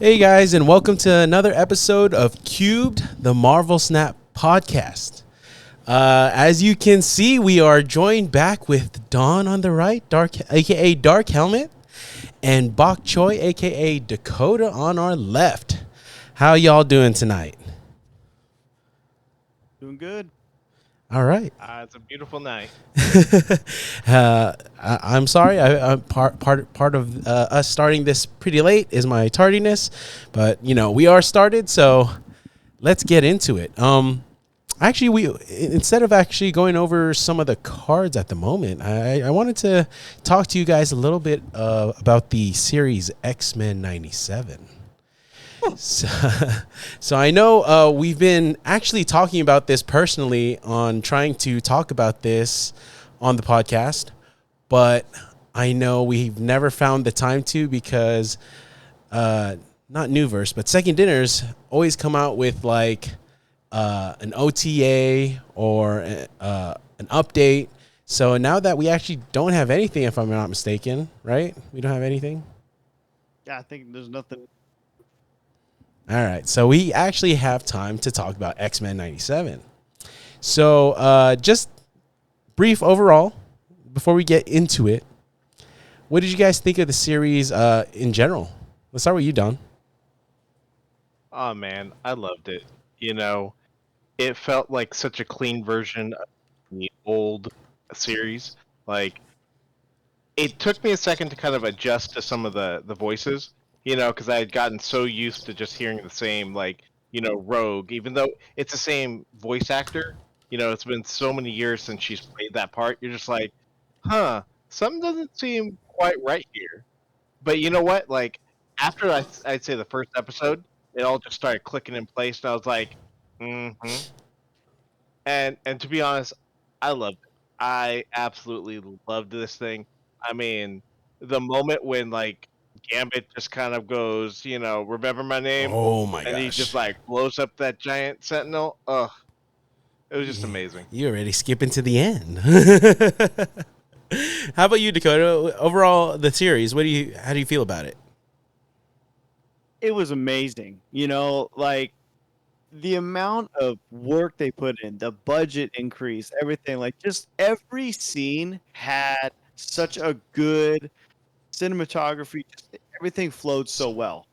Hey guys, and welcome to another episode of CUBED, the Marvel Snap podcast. As you can see, we are joined back with Dawn on the right, aka DarkHelmit, and Bok Choy, aka Dakota, on our left. How y'all doing tonight? Doing good. All right. It's a beautiful night. I'm sorry. I'm part of us starting this pretty late is my tardiness, but we are started, so let's get into it. Actually, we instead of actually going over some of the cards at the moment, I wanted to talk to you guys a little bit about the series X-Men '97. So I know we've been actually talking about this personally on trying to talk about this on the podcast, but I know we've never found the time to because not Newverse, but Second Dinners always come out with like an OTA or an update. So now that we actually don't have anything, if I'm not mistaken, right? We don't have anything? Yeah, I think there's nothing. All right, so we actually have time to talk about X-Men '97. So just brief overall, before we get into it, what did you guys think of the series in general? Let's start with you, Don. Oh man, I loved it. It felt like such a clean version of the old series. Like, it took me a second to kind of adjust to some of the voices, because I had gotten so used to just hearing the same, Rogue, even though it's the same voice actor. It's been so many years since she's played that part. You're just like, huh, something doesn't seem quite right here. But you know what? Like, after I'd say the first episode, it all just started clicking in place, and I was like, mm-hmm. And to be honest, I loved it. I absolutely loved this thing. I mean, the moment when like Gambit just kind of goes, remember my name, Oh my and he gosh. just like blows up that giant sentinel. Ugh, it was just amazing. You're already skipping to the end. How about you, Dakota? Overall, the series, how do you feel about it? It was amazing. Like the amount of work they put in, the budget increase, everything. Like just every scene had such a good cinematography. Just everything flowed so well.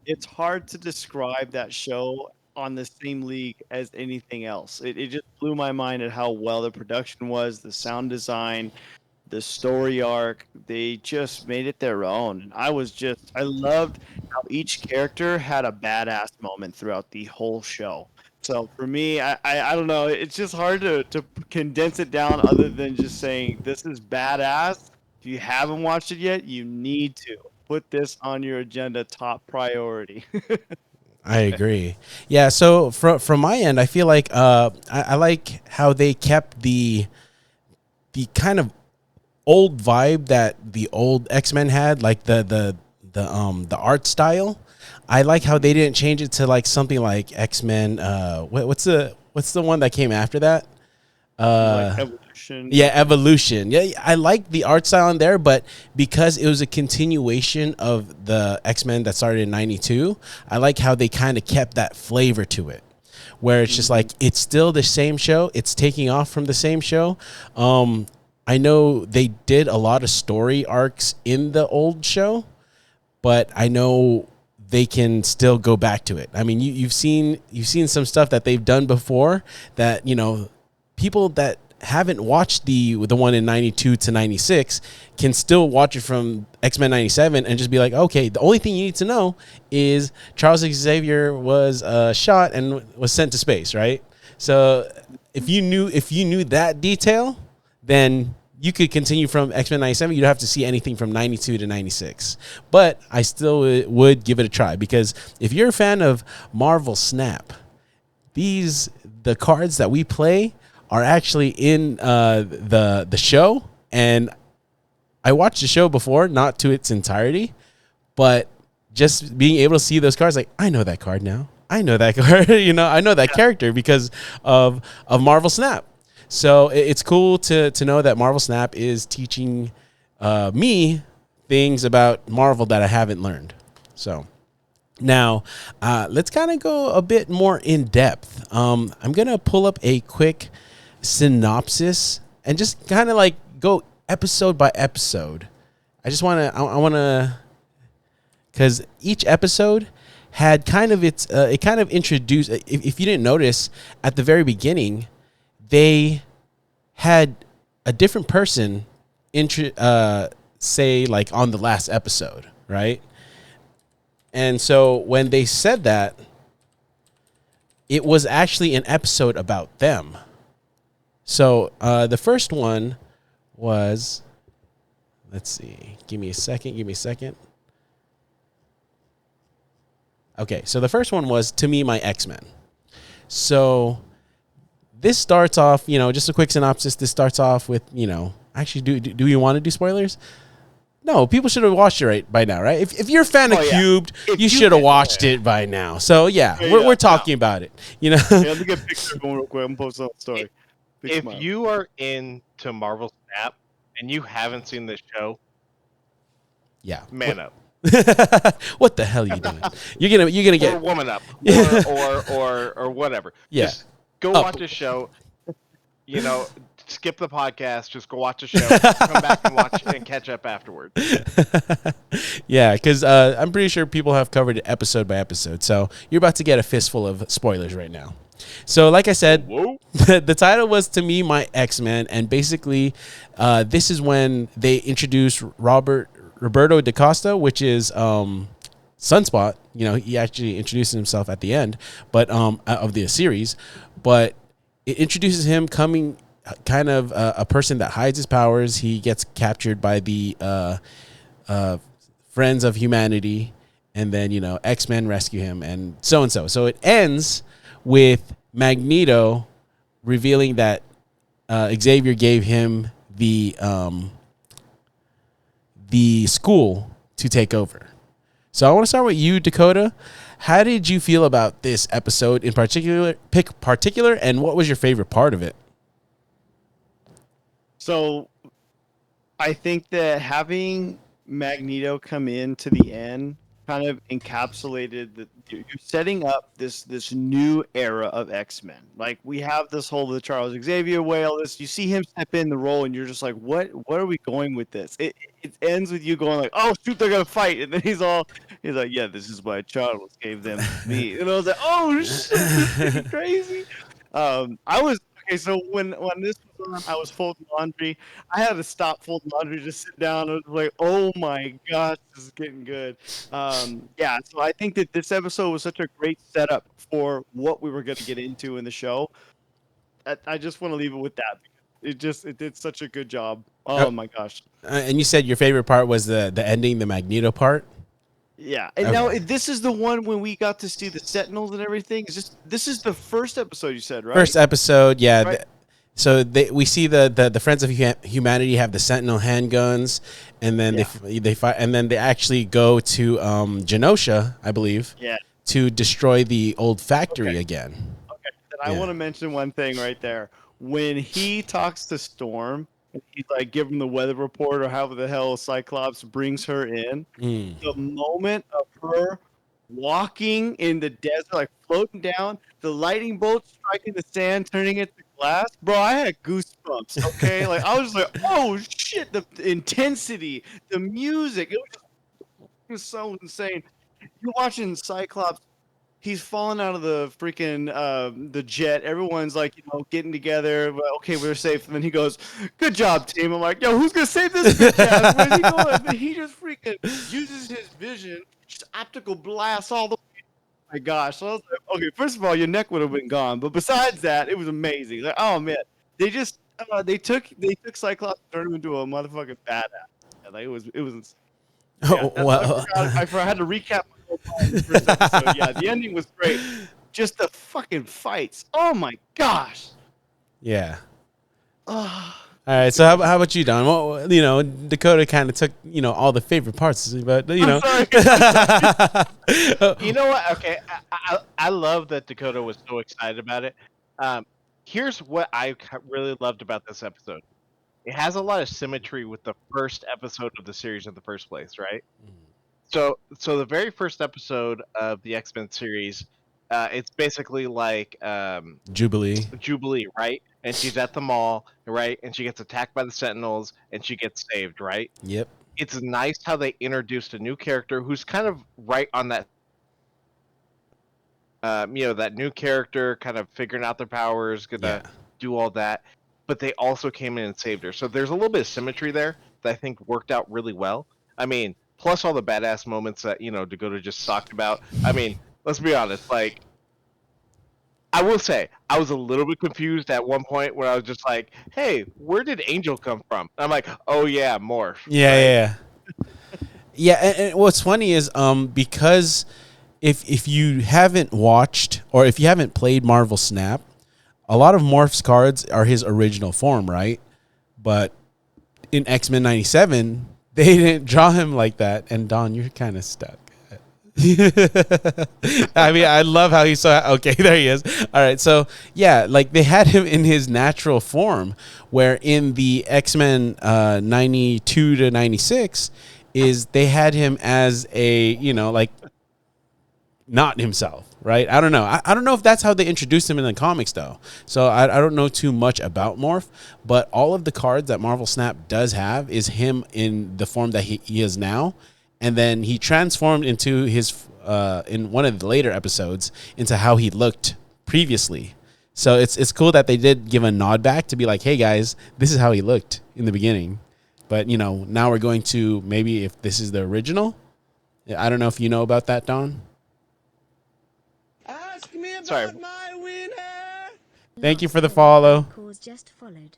It's hard to describe that show on the same league as anything else. It just blew my mind at how well the production was, the sound design, the story arc. They just made it their own. And I loved how each character had a badass moment throughout the whole show. So for me, I don't know. It's just hard to condense it down other than just saying this is badass. If you haven't watched it yet, you need to put this on your agenda, top priority. I agree. Yeah. So from my end, I feel like I like how they kept the kind of old vibe that the old X-Men had, like the art style. I like how they didn't change it to like something like X-Men. What's the one that came after that? Like Evolution. Yeah, Evolution. Yeah, I like the art style in there, but because it was a continuation of the X-Men that started in '92, I like how they kind of kept that flavor to it, where it's just like it's still the same show. It's taking off from the same show. I know they did a lot of story arcs in the old show, but I know they can still go back to it. I mean, you've seen some stuff that they've done before that people that haven't watched the one in '92 to '96 can still watch it from X-Men '97 and just be like, okay, the only thing you need to know is Charles Xavier was shot and was sent to space, right? So if you knew that detail, then you could continue from X-Men '97. You don't have to see anything from '92 to '96. But I still would give it a try because if you're a fan of Marvel Snap, the cards that we play are actually in the show. And I watched the show before, not to its entirety, but just being able to see those cards, like, I know that card now. I know that card. I know that character because of Marvel Snap. So it's cool to know that Marvel Snap is teaching me things about Marvel that I haven't learned. So Now, let's kind of go a bit more in depth. I'm gonna pull up a quick synopsis and just kind of like go episode by episode. I want to, because each episode had kind of it kind of introduced. If you didn't notice at the very beginning, they had a different person say like on the last episode, right? And so when they said that, it was actually an episode about them. So the first one was, let's see, give me a second. Okay, so the first one was To Me, My X-Men. So this starts off, just a quick synopsis. This starts off with, actually, do we want to do spoilers? No, people should have watched it right by now, right? If you're a fan of Cubed, you should have watched it by now. So yeah, we're talking about it. Yeah, let me get a picture going real quick. I'm posting on the story. If you are into Marvel Snap and you haven't seen this show, yeah, man up. What the hell are you doing? You're gonna get or woman up, or whatever. Yeah, just go watch the show. Skip the podcast. Just go watch the show. Come back and watch and catch up afterwards. Yeah, because I'm pretty sure people have covered it episode by episode. So you're about to get a fistful of spoilers right now. So like I said, the title was To Me, My X-Men. And basically, this is when they introduced Roberto DaCosta, which is Sunspot. He actually introduces himself at the end of the series. But it introduces him coming kind of a person that hides his powers. He gets captured by the Friends of Humanity, and then X-Men rescue him, and so. So it ends with Magneto revealing that Xavier gave him the school to take over. So I want to start with you, Dakota. How did you feel about this episode in particular, and what was your favorite part of it? So I think that having Magneto come in to the end kind of encapsulated that you're setting up this new era of X-Men. Like, we have this whole the Charles Xavier way, all this. You see him step in the role, and you're just like, what are we going with this? It ends with you going like, oh shoot, they're gonna fight, and then he's like, yeah, this is why Charles gave them to me. And I was like, oh shit, this is crazy. I was okay. So when this was on, I was folding laundry. I had to stop folding laundry, just sit down. I was like, oh my gosh, this is getting good. Yeah. So I think that this episode was such a great setup for what we were going to get into in the show. I just want to leave it with that. It did such a good job. Oh my gosh. And you said your favorite part was the ending, the Magneto part. Yeah, and now this is the one when we got to see the Sentinels and everything. This is the first episode, you said, right? First episode, yeah. Right. So we see the Friends of Humanity have the Sentinel handguns, and then they fight, and then they actually go to Genosha, I believe, to destroy the old factory again. Okay, then I want to mention one thing right there. When he talks to Storm, he's like, give him the weather report or however the hell Cyclops brings her in. The moment of her walking in the desert, like floating down, the lightning bolt striking the sand, turning it to glass. Bro, I had goosebumps, okay? Like, I was like, oh shit, the intensity, the music, it was so insane. You're watching Cyclops. He's falling out of the freaking the jet. Everyone's like, getting together. Okay, we're safe. And then he goes, "Good job, team." I'm like, "Yo, who's gonna save this bitch ass? Where's he going?" And then he just freaking uses his vision, just optical blast all the way. Oh my gosh! So I was like, okay, first of all, your neck would have been gone. But besides that, it was amazing. Like, oh man, they just they took Cyclops and turned him into a motherfucking badass. Yeah, like, it was. Yeah, I had to recap my whole first episode. Yeah, the ending was great. Just the fucking fights. Oh my gosh. Yeah. All right. So how about you, Don? Well, Dakota kind of took all the favorite parts, but I'm sorry. You know what? Okay, I love that Dakota was so excited about it. Here's what I really loved about this episode. It has a lot of symmetry with the first episode of the series in the first place, right? So the very first episode of the X-Men series, it's basically like Jubilee. Jubilee, right? And she's at the mall, right? And she gets attacked by the Sentinels, and she gets saved, right? Yep. It's nice how they introduced a new character who's kind of right on that, that new character, kind of figuring out their powers, gonna do all that. But they also came in and saved her. So there's a little bit of symmetry there that I think worked out really well. I mean, plus all the badass moments that Dakota just talked about. I mean, let's be honest. Like, I will say, I was a little bit confused at one point where I was just like, "Hey, where did Angel come from?" And I'm like, "Oh yeah, Morph." Yeah, right? yeah, yeah. And what's funny is because if you haven't watched or if you haven't played Marvel Snap, a lot of Morph's cards are his original form, right? But in X-Men 97, they didn't draw him like that. And Don, you're kind of stuck. I mean, I love how he's so okay. There he is. All right, so yeah, like they had him in his natural form, where in the X-Men 92 to 96 is they had him as a like not himself, right? I don't know. I don't know if that's how they introduced him in the comics, though. So I don't know too much about Morph, but all of the cards that Marvel Snap does have is him in the form that he is now. And then he transformed into his, in one of the later episodes, into how he looked previously. So it's cool that they did give a nod back to be like, hey, guys, this is how he looked in the beginning. But, now we're going to maybe if this is the original. I don't know if you know about that, Don. Ask me about Sorry. my winner. Thank you for the follow. Cause just followed.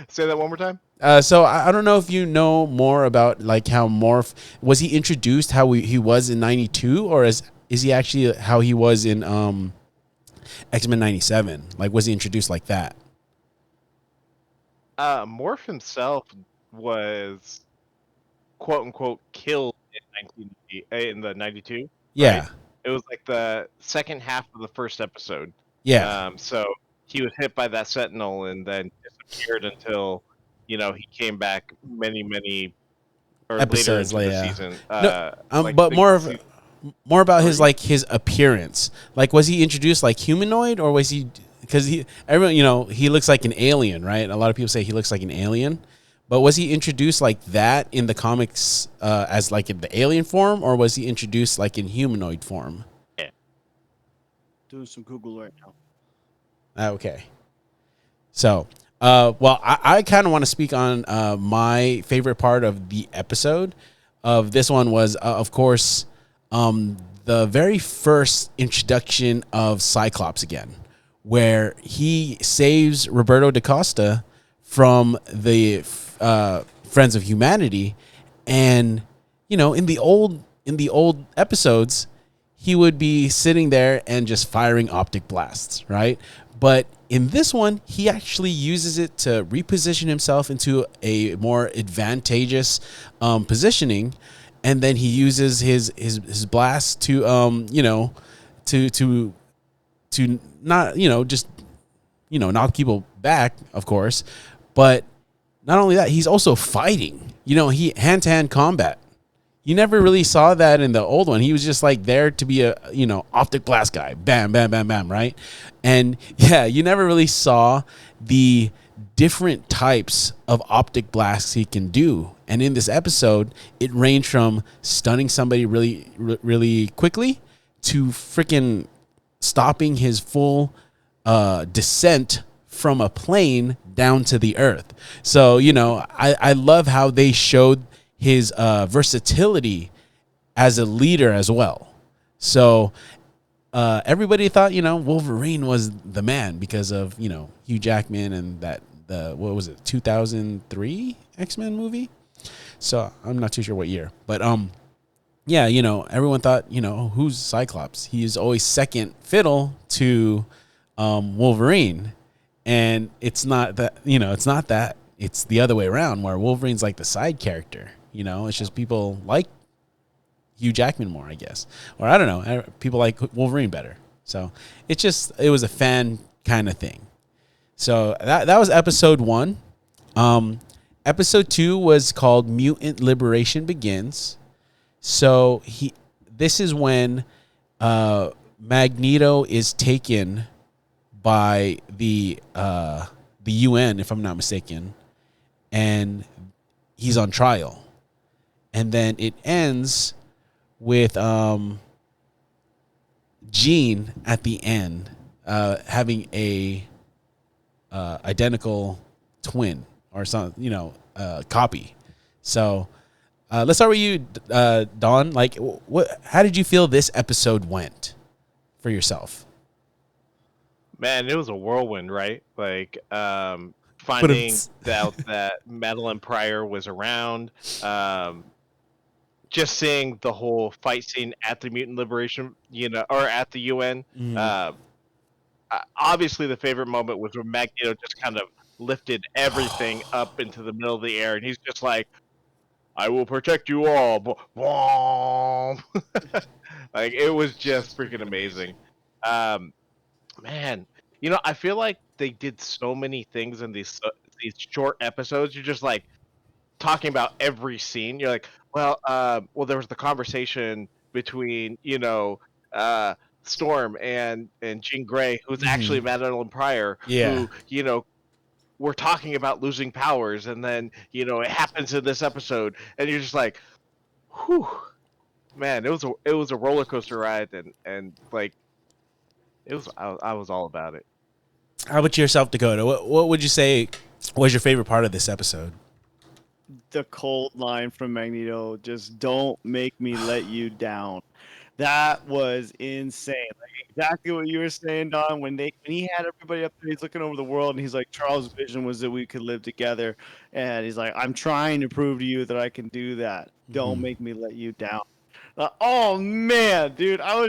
Say that one more time. So I don't know if you know more about like how Morph was he introduced how he was in 92 or is he actually how he was in X-Men 97? Like was he introduced like that? Morph himself was quote unquote killed in the 92. Yeah. Right? It was like the second half of the first episode. Yeah. So he was hit by that Sentinel and then disappeared until he came back many or Episodes later later. into the season. No, but more about his like his appearance. Like was he introduced like humanoid or was he because everyone he looks like an alien, right? A lot of people say he looks like an alien. But was he introduced like that in the comics as like in the alien form, or was he introduced like in humanoid form? Yeah. Doing some Google right now. Okay. So, well, I kind of want to speak on my favorite part of the episode of this one was, of course, the very first introduction of Cyclops again, where he saves Roberto da Costa from the Friends of Humanity, and in the old episodes, he would be sitting there and just firing optic blasts, right? But in this one, he actually uses it to reposition himself into a more advantageous positioning, and then he uses his blast to to not just knock people back, of course, but not only that, he's also fighting. He hand-to-hand combat. You never really saw that in the old one. He was just like there to be a optic blast guy, bam, bam, bam, bam, right? And yeah, you never really saw the different types of optic blasts he can do. And in this episode, it ranged from stunning somebody really, really quickly to freaking stopping his full descent from a plane down to the earth. So, I love how they showed his versatility as a leader as well. So everybody thought, Wolverine was the man because of, Hugh Jackman and what was it, 2003 X-Men movie? So I'm not too sure what year. But yeah, everyone thought, who's Cyclops? He is always second fiddle to Wolverine. And it's not that, it's the other way around where Wolverine's like the side character. It's just people like Hugh Jackman more, I guess. Or I don't know. People like Wolverine better. So it was a fan kind of thing. So that was episode 1. And episode 2 was called Mutant Liberation Begins. So this is when Magneto is taken by the UN, if I'm not mistaken, and he's on trial. And then it ends with Jean at the end having a identical twin or some, copy. So let's start with you, Dawn. Like, how did you feel this episode went for yourself? Man, it was a whirlwind, right? Like, finding out that Madeline Pryor was around, just seeing the whole fight scene at the Mutant Liberation, or at the UN. Obviously, the favorite moment was when Magneto just kind of lifted everything up into the middle of the air, and he's just like, "I will protect you all." Like, it was just freaking amazing. Man, I feel like they did so many things in these short episodes. You're just like talking about every scene. You're like, well, there was the conversation between Storm and Jean Grey, who's actually Madeline Pryor, who we're talking about losing powers, and then it happens in this episode, and you're just like, whew, man, it was a roller coaster ride, and like I was all about it. How about yourself, Dakota? What would you say was your favorite part of this episode? The cold line from Magneto, just don't make me let you down. That was insane. Like exactly what you were saying, Don. When he had everybody up there, he's looking over the world, and he's like, Charles' vision was that we could live together, and he's like, I'm trying to prove to you that I can do that. Don't make me let you down. Oh man, dude, I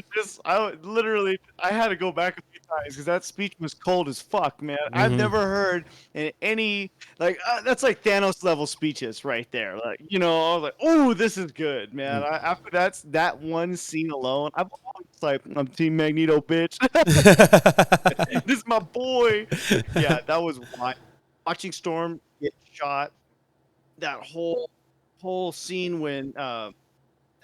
had to go back a few times because that speech was cold as fuck, man. I've never heard any that's like Thanos level speeches right there. Like, I was like, oh, this is good, man. After that one scene alone, I'm always like, I'm Team Magneto, bitch. This is my boy. Yeah, that was wild. Watching Storm get shot. That whole scene when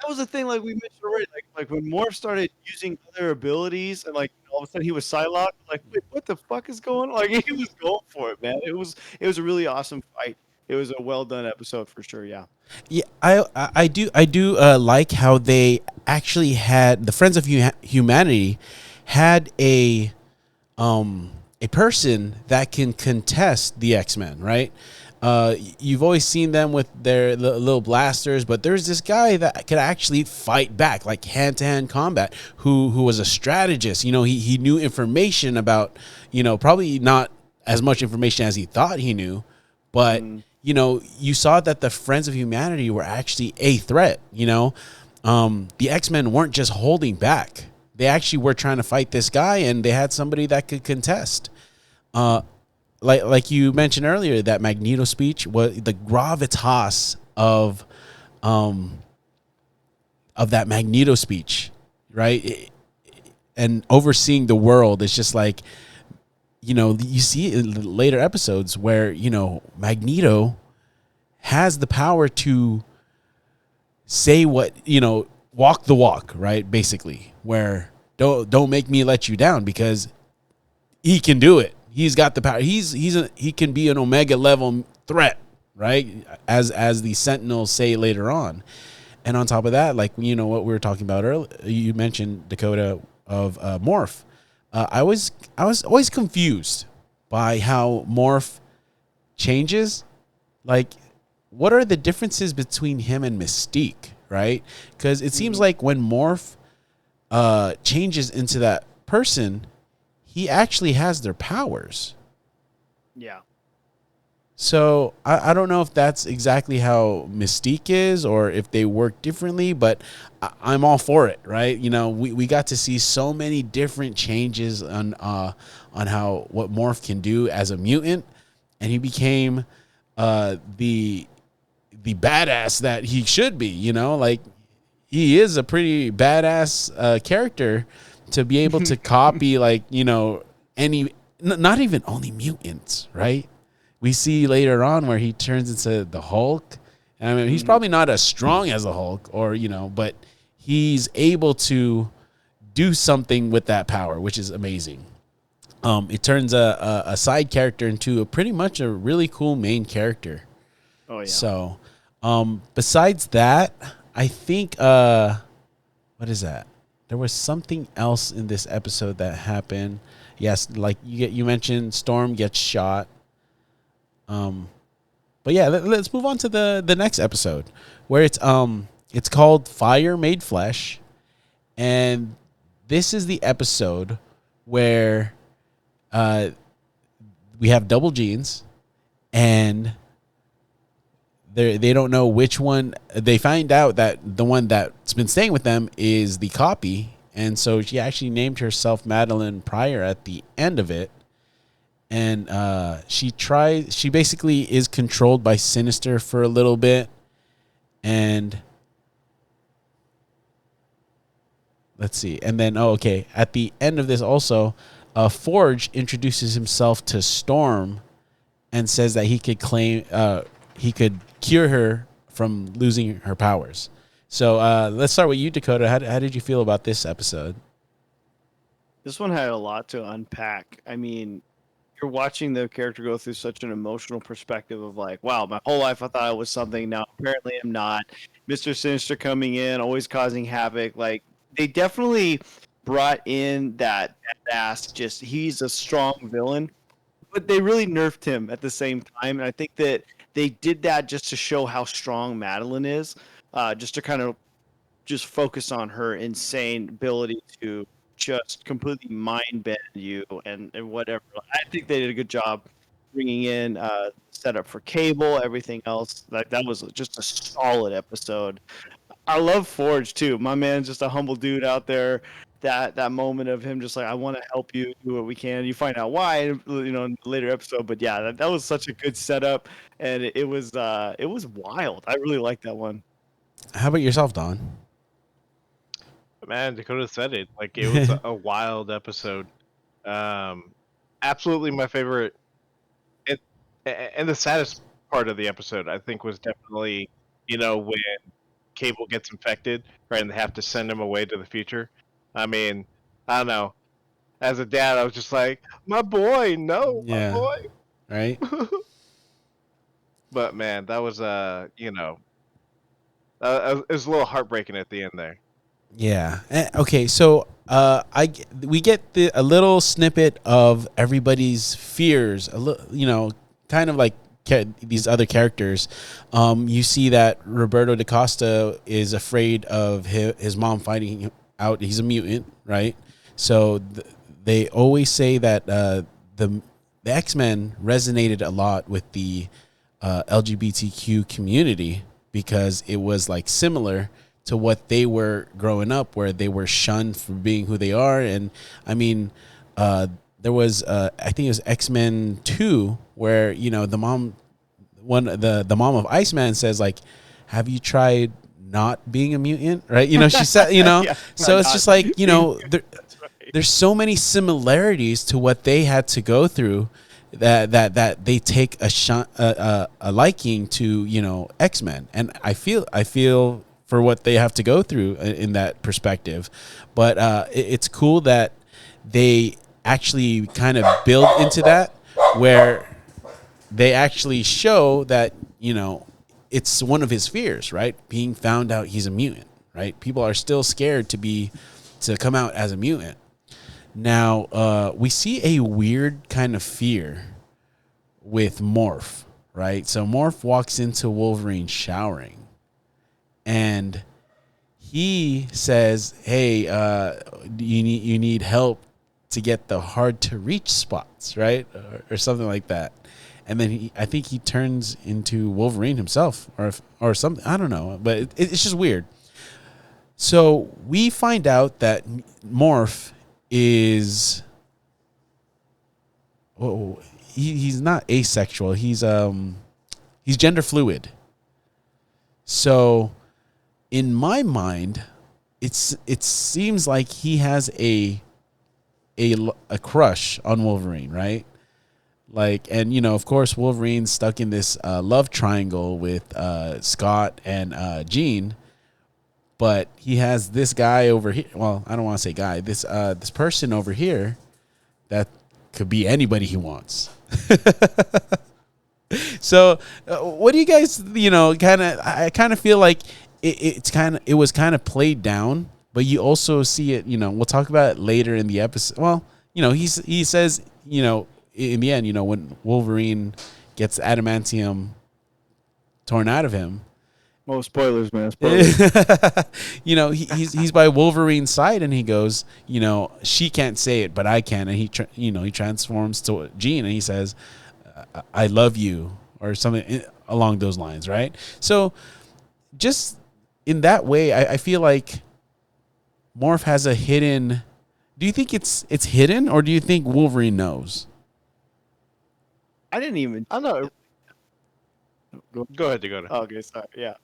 that was the thing, like we mentioned already, like when Morph started using other abilities, and like all of a sudden he was Psylocke. Like, wait, what the fuck is going on? Like he was going for it, man. It was a really awesome fight. It was a well done episode for sure. Yeah. Yeah, I do like how they actually had the Friends of Humanity had a person that can contest the X-Men, right? You've always seen them with their little blasters, but there's this guy that could actually fight back, like hand-to-hand combat, who was a strategist. He knew information about, probably not as much information as he thought he knew, but, you saw that the Friends of Humanity were actually a threat, The X-Men weren't just holding back. They actually were trying to fight this guy, and they had somebody that could contest. Like you mentioned earlier, that Magneto speech was the gravitas of that Magneto speech, right? And overseeing the world is just like, you see it in later episodes where, Magneto has the power to say what, walk the walk, right? Basically, where don't make me let you down, because he can do it. He's got the power. He can be an Omega level threat, right? As the Sentinels say later on. And on top of that, like, what we were talking about earlier, you mentioned, Dakota, of Morph. I was always confused by how Morph changes. Like, what are the differences between him and Mystique, right? Because it seems like when Morph changes into that person, he actually has their powers. Yeah. So I don't know if that's exactly how Mystique is, or if they work differently, but I'm all for it, right? We got to see so many different changes on what Morph can do as a mutant, and he became the badass that he should be. Like, he is a pretty badass character to be able to copy, like, any, not even only mutants, right? we see later on where he turns into the Hulk. And I mean, he's probably not as strong as the Hulk, or but he's able to do something with that power, which is amazing. It turns a side character into pretty much a really cool main character. Oh yeah. So, besides that, I think what is that? There was something else in this episode that happened. Yes, like you mentioned, Storm gets shot. But yeah, let's move on to the next episode, where it's called Fire Made Flesh, and this is the episode where we have double genes, and they don't know which one. They find out that the one that's been staying with them is the copy, and so she actually named herself Madeline Pryor at the end of it. And she basically is controlled by Sinister for a little bit, and let's see. And then at the end of this also, Forge introduces himself to Storm and says that he could cure her from losing her powers. So let's start with you, Dakota. How did you feel about this episode? This one had a lot to unpack. I mean, you're watching the character go through such an emotional perspective of like, wow, my whole life I thought I was something, now apparently I'm not. Mr. Sinister coming in, always causing havoc. Like, they definitely brought in that badass, just he's a strong villain, but they really nerfed him at the same time. And I think that they did that just to show how strong Madeline is, just to kind of just focus on her insane ability to just completely mind bend you and whatever. I think they did a good job bringing in setup for Cable, everything else. Like, that was just a solid episode. I love Forge too. My man's just a humble dude out there. That moment of him just like, I want to help you, do what we can. You find out why, in the later episode. But yeah, that was such a good setup, and it was wild. I really liked that one. How about yourself, Don? Man, Dakota said it. Like, it was a wild episode. Absolutely my favorite. And the saddest part of the episode, I think, was definitely, when Cable gets infected, right, and they have to send him away to the future. I mean, I don't know. As a dad, I was just like, my boy, no, Yeah. my boy. Right? But man, that was it was a little heartbreaking at the end there. Yeah. Okay. So we get a little snippet of everybody's fears. Kind of like these other characters. You see that Roberto Dacosta is afraid of his mom finding out he's a mutant, right? So they always say that the X-Men resonated a lot with the LGBTQ community because it was like similar to what they were growing up, where they were shunned for being who they are. And I mean, there was I think it was X-Men 2 where the mom of Iceman says like, have you tried not being a mutant, right? She said, Yeah, so it's just like, That's right. there's so many similarities to what they had to go through that they take a liking to X-Men, and I feel for what they have to go through in that perspective. But it's cool that they actually kind of build into that, where they actually show that it's one of his fears, right? Being found out he's a mutant, right? People are still scared to come out as a mutant. Now, we see a weird kind of fear with Morph, right? So Morph walks into Wolverine showering, and he says, "Hey, you need help to get the hard to reach spots, right?" Or something like that. And then I think he turns into Wolverine himself, or something. I don't know, but it's just weird. So we find out that Morph is, he's not asexual. He's gender fluid. So in my mind, it seems like he has a crush on Wolverine, right? Like, and of course, Wolverine's stuck in this love triangle with Scott and Jean, but he has this guy over here. Well, I don't want to say guy. This person over here that could be anybody he wants. So, what do you guys, kind of? I kind of feel like it was kind of played down, but you also see it. We'll talk about it later in the episode. Well, he says, in the end, when Wolverine gets adamantium torn out of him. Oh, spoilers, man. Spoilers. He's by Wolverine's side, and he goes, she can't say it, but I can, and he transforms to Jean, and he says, I love you, or something along those lines, right? So, just in that way, I feel like Morph has a hidden. Do you think it's hidden, or do you think Wolverine knows? I didn't even. I don't know. Go ahead, Dakota. Okay, sorry. Yeah.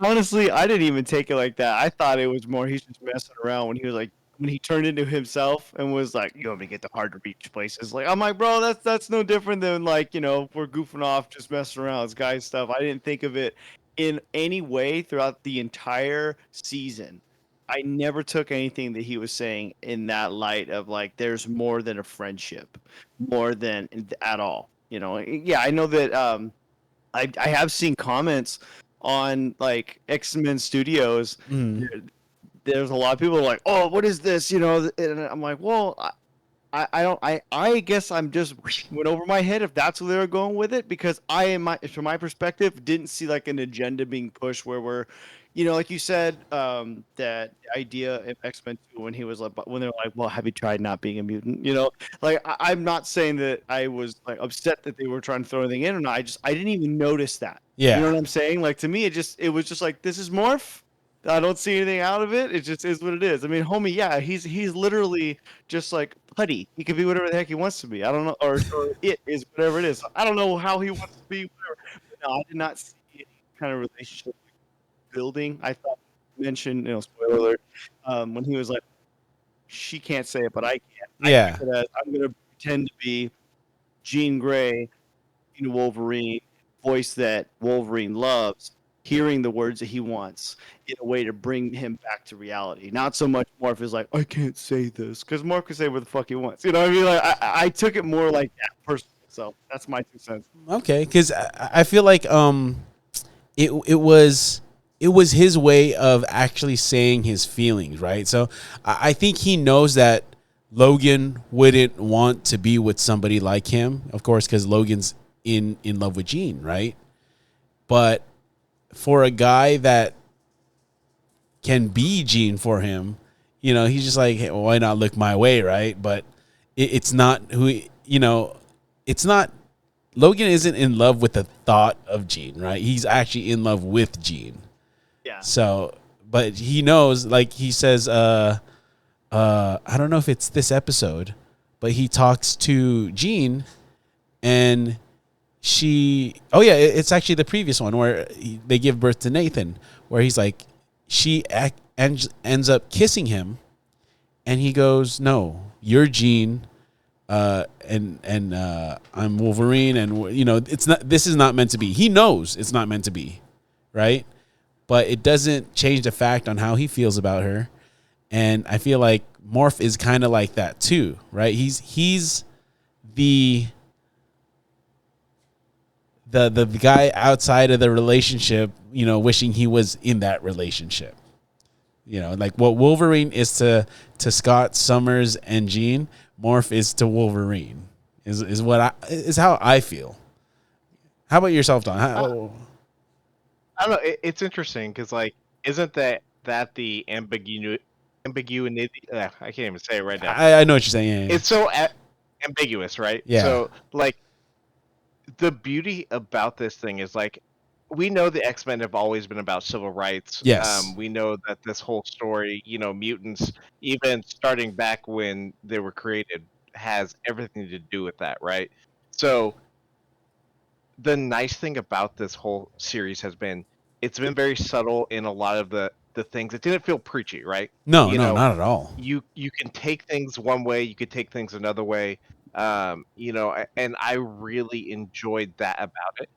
Honestly, I didn't even take it like that. I thought it was more he's just messing around when he was like when he turned into himself and was like, "You want me to get the hard to reach places?" Like I'm like, bro, that's no different than like we're goofing off, just messing around. It's guy stuff. I didn't think of it in any way throughout the entire season. I never took anything that he was saying in that light of like there's more than a friendship, more than at all. Yeah, I know that. I have seen comments on like X-Men Studios. There's a lot of people like, oh, what is this? And I'm like, well, I don't I guess I'm just went over my head if that's where they were going with it because from my perspective didn't see like an agenda being pushed where we're like you said that idea of X-Men 2 when he was like when they're like, well, have you tried not being a mutant, like I'm not saying that I was like upset that they were trying to throw anything in or not. I didn't even notice that. Yeah. You know what I'm saying? Like to me it was just like this is Morph. I don't see anything out of it. It just is what it is. I mean, homie, yeah, he's literally just like putty. He could be whatever the heck he wants to be. I don't know, or it is whatever it is. I don't know how he wants to be. Whatever. But no, I did not see any kind of relationship building. I thought mentioned, spoiler alert, when he was like, she can't say it, but I can. Yeah. I'm gonna pretend to be Jean Grey, Wolverine, voice that Wolverine loves, hearing the words that he wants in a way to bring him back to reality. Not so much Morph is like, I can't say this, because Morph can say what the fuck he wants. You know what I mean? Like I took it more like that personally. So that's my 2 cents. Okay, because I feel like it was his way of actually saying his feelings, right? So I think he knows that Logan wouldn't want to be with somebody like him, of course, because Logan's in love with Jean, right? But for a guy that can be Jean for him, he's just like, hey, well, why not look my way, right? But it's not who, it's not, Logan isn't in love with the thought of Jean, right? He's actually in love with Jean. Yeah. So, but he knows, like he says, I don't know if it's this episode, but he talks to Jean and it's actually the previous one where they give birth to Nathan, where he's like, ends up kissing him, and he goes, "No, you're Jean, and I'm Wolverine, and it's not. This is not meant to be." He knows it's not meant to be, right? But it doesn't change the fact on how he feels about her, and I feel like Morph is kind of like that too, right? He's the guy outside of the relationship, wishing he was in that relationship. Like what Wolverine is to Scott, Summers, and Jean, Morph is to Wolverine. Is how I feel. How about yourself, Don? I don't know. It's interesting because like, isn't that the ambiguity? I can't even say it right now. I know what you're saying. Yeah. It's so ambiguous, right? Yeah. So like, the beauty about this thing is like, we know the X-Men have always been about civil rights. Yes. We know that this whole story, mutants, even starting back when they were created, has everything to do with that, right? So the nice thing about this whole series has been it's been very subtle in a lot of the things. It didn't feel preachy, right? No, not at all. You can take things one way, you could take things another way. You know, and I really enjoyed that about it.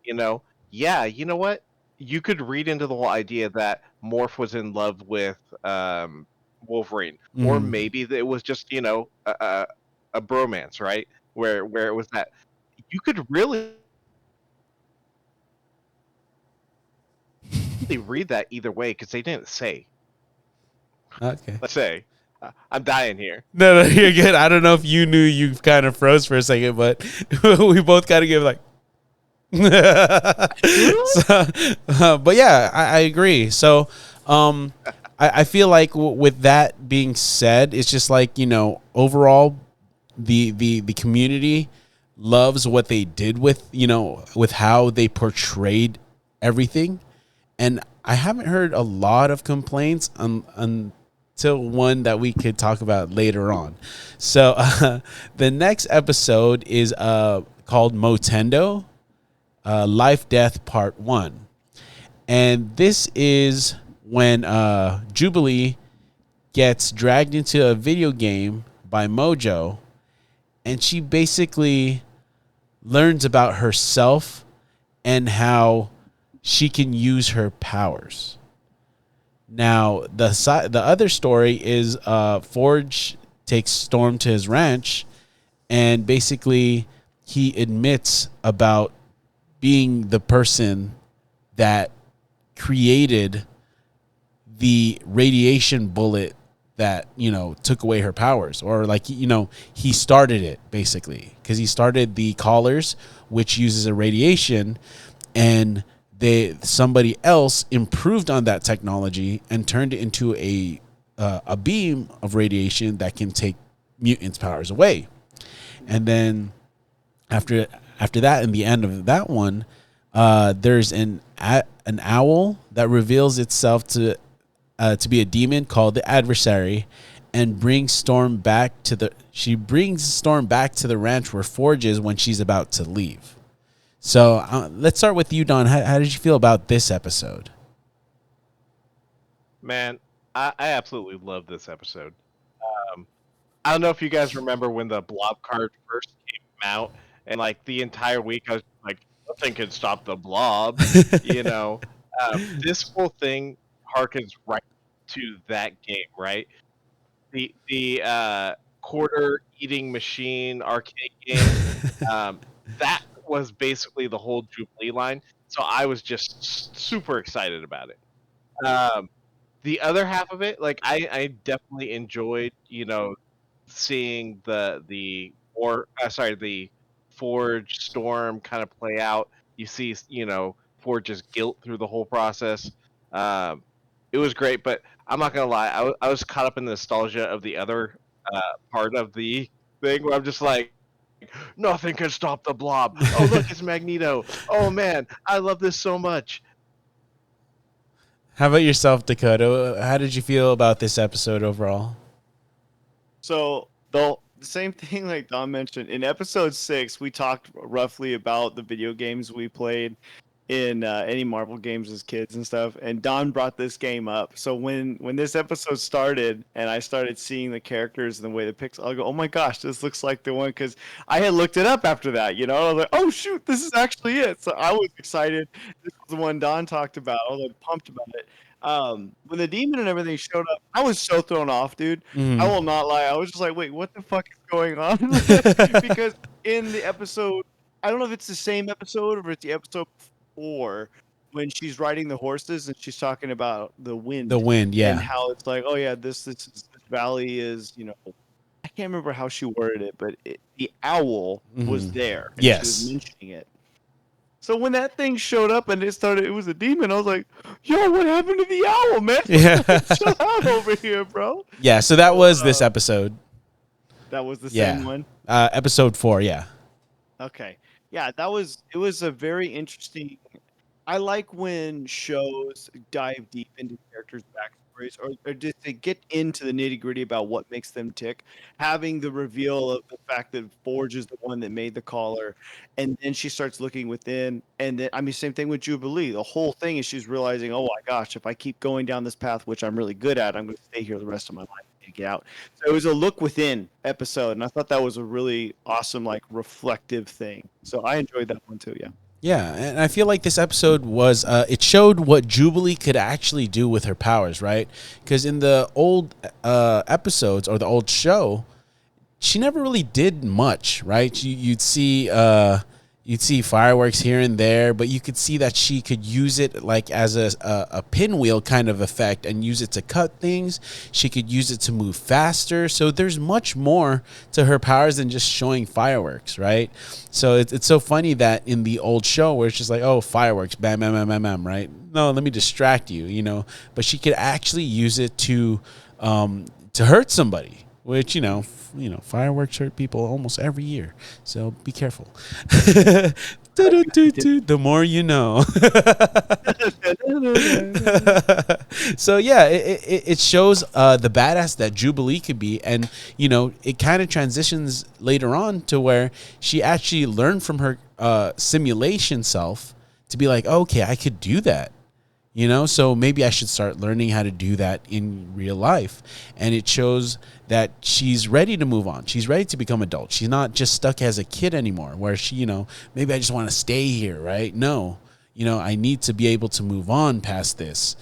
You know, yeah, you know what? You could read into the whole idea that Morph was in love with Wolverine, or Mhm. maybe that it was just a bromance, right? Where it was that you could really read that either way because they didn't say. Okay. Let's say, I'm dying here. No, no, you're good. I don't know if you knew you kind of froze for a second, but we both kind of give like. Dude, So, but yeah, I agree. So, I feel like with that being said, it's just like, overall, the community loves what they did with, with how they portrayed everything, and I haven't heard a lot of complaints until one that we could talk about later on. So the next episode is called Motendo, Life Death Part 1. And this is when Jubilee gets dragged into a video game by Mojo, and she basically learns about herself and how she can use her powers. Now, the other story is Forge takes Storm to his ranch, and basically he admits about being the person that created the radiation bullet that took away her powers, or like he started it basically, because he started the collars, which uses a radiation, and somebody else improved on that technology and turned it into a beam of radiation that can take mutants' powers away. And then after that, in the end of that one, there's an owl that reveals itself to be a demon called the Adversary, and brings Storm back to the ranch where Forge is when she's about to leave. So let's start with you, Don. How did you feel about this episode? Man, I absolutely love this episode. Um, I don't know if you guys remember when the blob card first came out, and like the entire week I was like, nothing can stop the blob. You know, this whole thing harkens right to that game, right? The quarter eating machine arcade game. Um, that was basically the whole Jubilee line. So I was just super excited about it. Um, the other half of it, like I definitely enjoyed, seeing the Forge Storm kind of play out. You see, Forge's guilt through the whole process. Um, it was great, but I'm not gonna lie, I was caught up in the nostalgia of the other part of the thing where I'm just like, nothing can stop the blob. Oh look, it's Magneto. Oh man, I love this so much. How about yourself, Dakota? How did you feel about this episode overall? so the same thing like Don mentioned in episode 6, we talked roughly about the video games we played in any Marvel games as kids and stuff. And Don brought this game up. So when this episode started and I started seeing the characters and the way the pixel, I go, oh my gosh, this looks like the one, because I had looked it up after that. I was like, oh shoot, this is actually it. So I was excited. This was the one Don talked about. I was like pumped about it. When the demon and everything showed up, I was so thrown off, dude. I will not lie. I was just like, wait, what the fuck is going on? Because in the episode, I don't know if it's the same episode or if it's the episode before, when she's riding the horses and she's talking about the The wind wind, and yeah. how it's like, oh yeah, this valley is, I can't remember how she worded it, but the owl was there and she was Yes. mentioning it. So when that thing showed up and it was a demon, I was like, yo, what happened to the owl, man? Yeah. Chill out over here, bro. Yeah, so that So, was this episode. that was the same Yeah. one. Episode 4, yeah. Okay. Yeah, it was a very interesting. I like when shows dive deep into characters' backstory backstories, or just to get into the nitty gritty about what makes them tick. Having the reveal of the fact that Forge is the one that made the collar, and then she starts looking within, and then I mean, same thing with Jubilee. The whole thing is she's realizing, oh my gosh, if I keep going down this path, which I'm really good at, I'm going to stay here the rest of my life. Get out. So it was a look within episode, and I thought that was a really awesome, like reflective thing. So I enjoyed that one too. Yeah. Yeah, and I feel like this episode was it showed what Jubilee could actually do with her powers, right? Because in the old episodes or the old show, she never really did much, right? You'd see fireworks here and there, but you could see that she could use it like as a pinwheel kind of effect and use it to cut things. She could use it to move faster. So there's much more to her powers than just showing fireworks, right? So it's so funny that in the old show where it's just like, oh, fireworks, bam, bam, bam, bam, bam, right? No, let me distract you, you know. But she could actually use it to hurt somebody. Which, you know, fireworks hurt people almost every year. So be careful. The more you know. So, yeah, it shows the badass that Jubilee could be. And, you know, it kind of transitions later on to where she actually learned from her simulation self to be like, okay, I could do that. You know, so maybe I should start learning how to do that in real life. And it shows that she's ready to move on. She's ready to become adult. She's not just stuck as a kid anymore where she, you know, maybe I just want to stay here, right? No, you know, I need to be able to move on past this.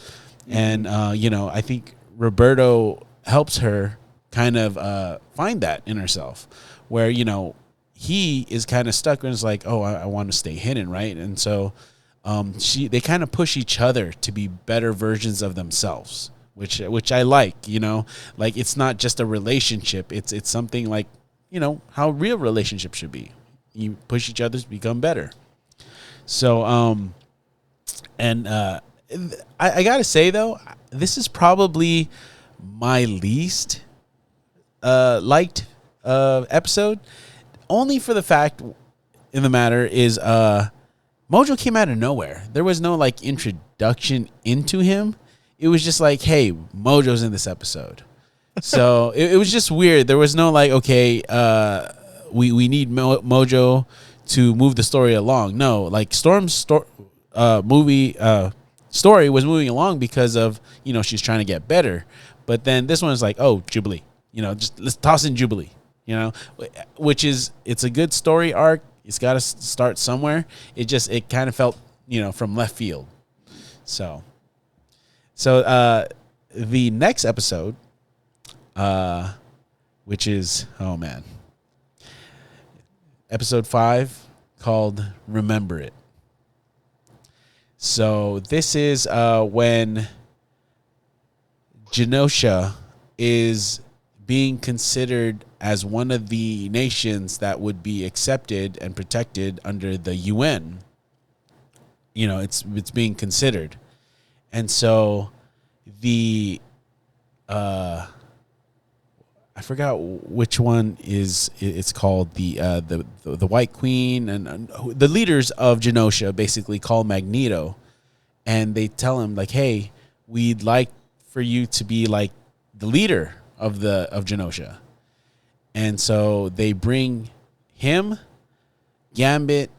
And, you know, I think Roberto helps her kind of find that in herself where, you know, he is kind of stuck and is like, oh, I want to stay hidden, right? And so they kind of push each other to be better versions of themselves, which I like, you know, like it's not just a relationship. It's something like, you know, how real relationships should be. You push each other to become better. So, I gotta say though, this is probably my least liked episode, only for the fact in the matter is Mojo came out of nowhere. There was no like introduction into him. It was just like, hey, Mojo's in this episode. So it was just weird. There was no like, okay, we need Mojo to move the story along. No, like Storm's movie story was moving along because of, you know, she's trying to get better. But then this one is like, oh, Jubilee. You know, just let's toss in Jubilee. You know, which is, it's a good story arc. It's got to start somewhere. It kind of felt, you know, from left field. So the next episode, which is, oh man, episode 5 called Remember It. So this is when Genosha is being considered as one of the nations that would be accepted and protected under the UN. You know, it's being considered. And so the I forgot which one it's called, the White Queen and the leaders of Genosha basically call Magneto, and they tell him like, hey, we'd like for you to be like the leader of Genosha. And so they bring him, Gambit,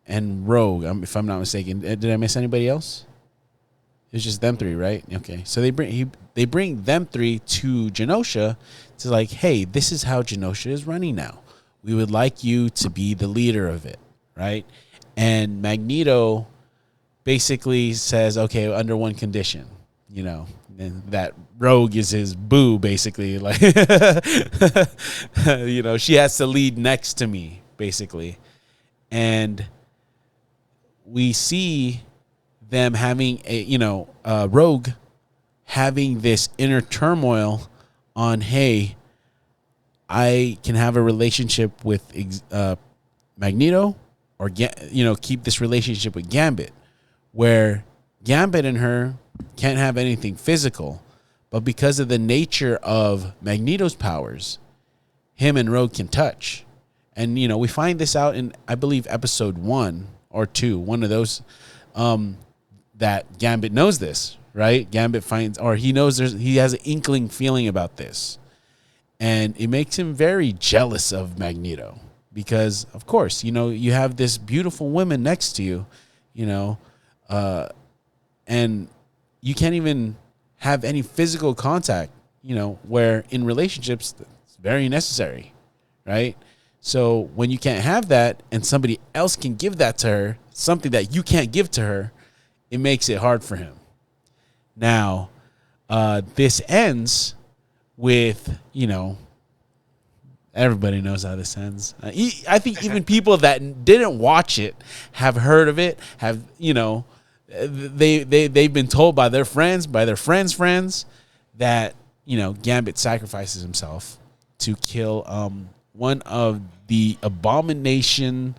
and Rogue, if I'm not mistaken. Did I miss anybody else? It was just them three, right? Okay. So they bring them three to Genosha to like, hey, this is how Genosha is running now. We would like you to be the leader of it, right? And Magneto basically says, okay, under one condition, you know, and that Rogue is his boo, basically. Like, you know, she has to lead next to me, basically. And we see them having Rogue having this inner turmoil on, hey, I can have a relationship with Magneto, or keep this relationship with Gambit, where Gambit and her can't have anything physical, but because of the nature of Magneto's powers, him and Rogue can touch. And, you know, we find this out in, I believe, episode 1 or 2, one of those, that Gambit knows this, right? Gambit finds, or he knows he has an inkling feeling about this. And it makes him very jealous of Magneto because, of course, you have this beautiful woman next to you, you know, and you can't even have any physical contact, where in relationships it's very necessary, right? So when you can't have that and somebody else can give that to her, something that you can't give to her, it makes it hard for him. Now, this ends with, everybody knows how this ends. I think even people that didn't watch it have heard of it, have, they've been told by their friends, friends, that, Gambit sacrifices himself to kill one of the abominations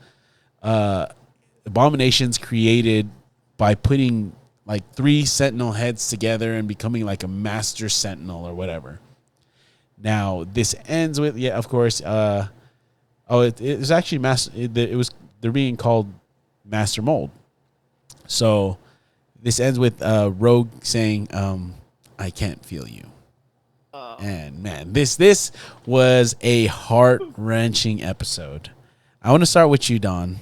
created by putting like 3 Sentinel heads together and becoming like a master Sentinel or whatever. Now this ends with, of course. It was actually they're being called Master Mold. So this ends with Rogue saying, "I can't feel you." And man, this was a heart-wrenching episode. I want to start with you, Don.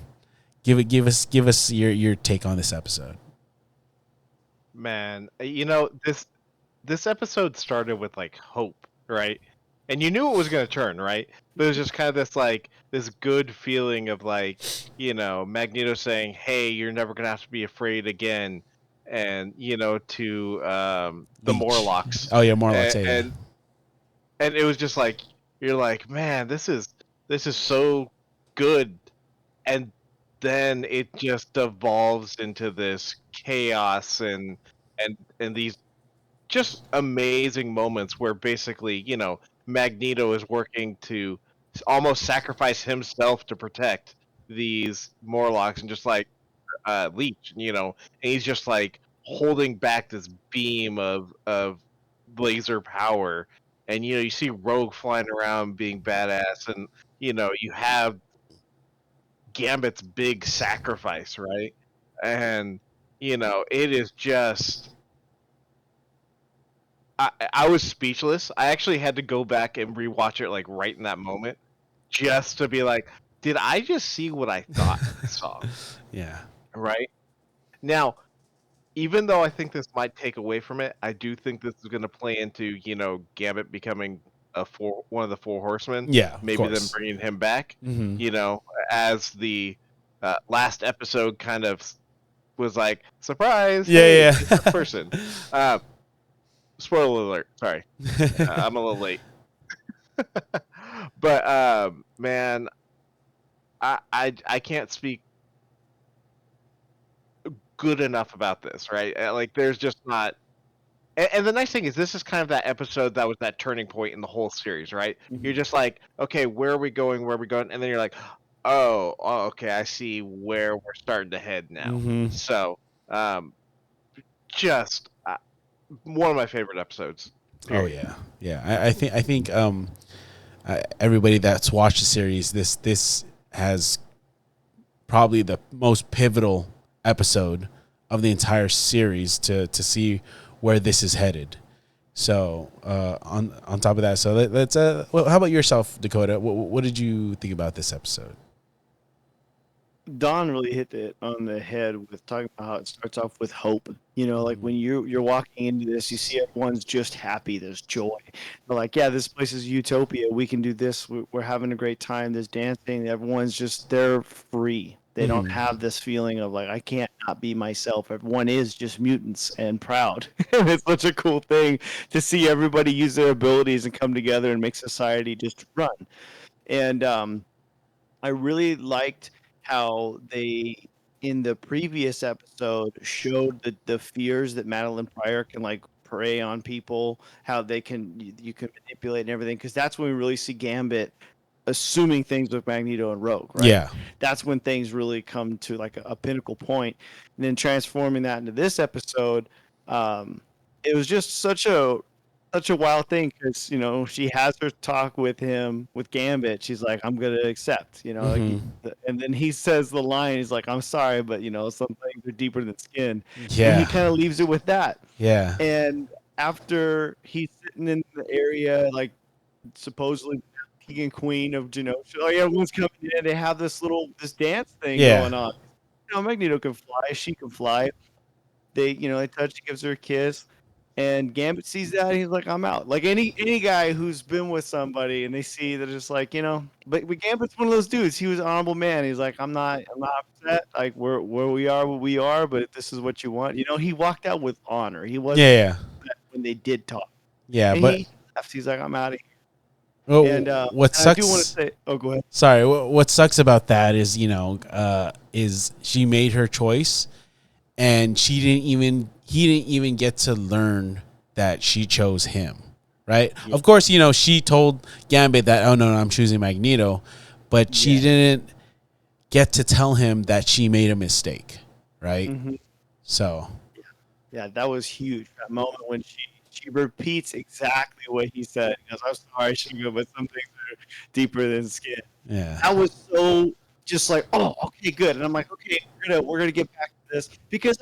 Give us your take on this episode. Man, this episode started with like hope, right? And you knew it was going to turn, right? But it was just kind of this good feeling of like, Magneto saying, "Hey, you're never going to have to be afraid again," and to the Leech. Morlocks. Oh yeah, Morlocks. And it was just like, you're like, man, this is so good. And then it just evolves into this chaos and these just amazing moments where basically, Magneto is working to almost sacrifice himself to protect these Morlocks, and just like Leech, and he's just like holding back this beam of laser power. And you see Rogue flying around being badass, and you have Gambit's big sacrifice, right? And it is just, I was speechless. I actually had to go back and rewatch it like right in that moment, just to be like, did I just see what I thought I saw? Yeah. Right? Now, even though I think this might take away from it, I do think this is going to play into, Gambit becoming one of the 4 horsemen. Yeah, of Maybe them course. bringing him back, Mm-hmm. As the last episode kind of was like, surprise, hey, Yeah, it's this person. Spoiler alert, sorry. I'm a little late. But man, I can't speak good enough about this, right? Like, there's just not. And the nice thing is, this is kind of that episode that was that turning point in the whole series, right? Mhm. You're just like, okay, where are we going? Where are we going? And then you're like, oh, okay, I see where we're starting to head now. Mm-hmm. So, just one of my favorite episodes. Period. Oh yeah. I think everybody that's watched the series, this has probably the most pivotal episode of the entire series to see where this is headed. So on top of that, so let's well, how about yourself, Dakota? What did you think about this episode? Don really hit it on the head with talking about how it starts off with hope. Like when you're walking into this, you see everyone's just happy. There's joy. They're like, yeah, this place is utopia. We can do this. We're having a great time. There's dancing. Everyone's just, they're free. They don't have this feeling of like, I can't not be myself. Everyone is just mutants and proud. And it's such a cool thing to see everybody use their abilities and come together and make society just run. And I really liked how they, in the previous episode, showed the fears that Madeline Pryor can like prey on people, how they can you can manipulate and everything, because that's when we really see Gambit assuming things with Magneto and Rogue, right? Yeah. That's when things really come to like a pinnacle point. And then transforming that into this episode, it was just such a such a wild thing because she has her talk with him with Gambit. She's like, "I'm gonna accept," and then he says the line. He's like, "I'm sorry, but some things are deeper than skin," and he Yeah. kind of leaves it with that. Yeah. And after he's sitting in the area, like supposedly king and queen of Genosha, like everyone's coming in. They have this dance thing Yeah. going on. Magneto can fly. She can fly. They touch. He gives her a kiss. And Gambit sees that, and he's like, "I'm out." Like any guy who's been with somebody, and they see that it's like, But Gambit's one of those dudes. He was an honorable man. He's like, I'm not upset. Like we're where we are, what we are. But if this is what you want, he walked out with honor. He wasn't Yeah. upset when they did talk, Yeah. and But he left. He's like, "I'm out of here." well, And what I do want to sucks? say, oh, go ahead. Sorry. What sucks about that is is she made her choice, and he didn't even get to learn that she chose him. Right. Yeah. Of course, she told Gambit that, oh no, I'm choosing Magneto, but she didn't get to tell him that she made a mistake. Right. Mm-hmm. So. Yeah, that was huge. That moment when she repeats exactly what he said. He goes, "I'm sorry, Shingo, but some things are deeper than skin." Yeah. That was so just like, "Oh, okay, good." And I'm like, "Okay, we're gonna get back to this because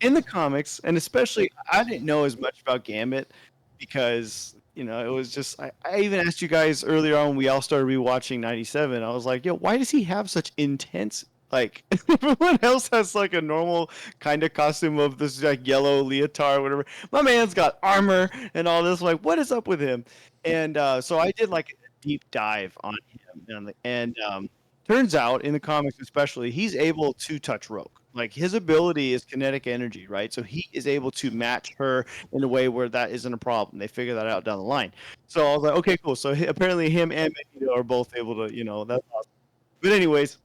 in the comics, and especially I didn't know as much about Gambit because it was just I even asked you guys earlier on when we all started rewatching '97. I was like, "Yo, why does he have such intense?" Like everyone else has like a normal kind of costume of this like yellow leotard or whatever. My man's got armor and all this. Like, what is up with him? And so I did like a deep dive on him, and turns out in the comics especially, he's able to touch Rogue. Like his ability is kinetic energy, right? So he is able to match her in a way where that isn't a problem. They figure that out down the line. So I was like, okay, cool. So apparently him and Magneto are both able to, that's awesome. But anyways,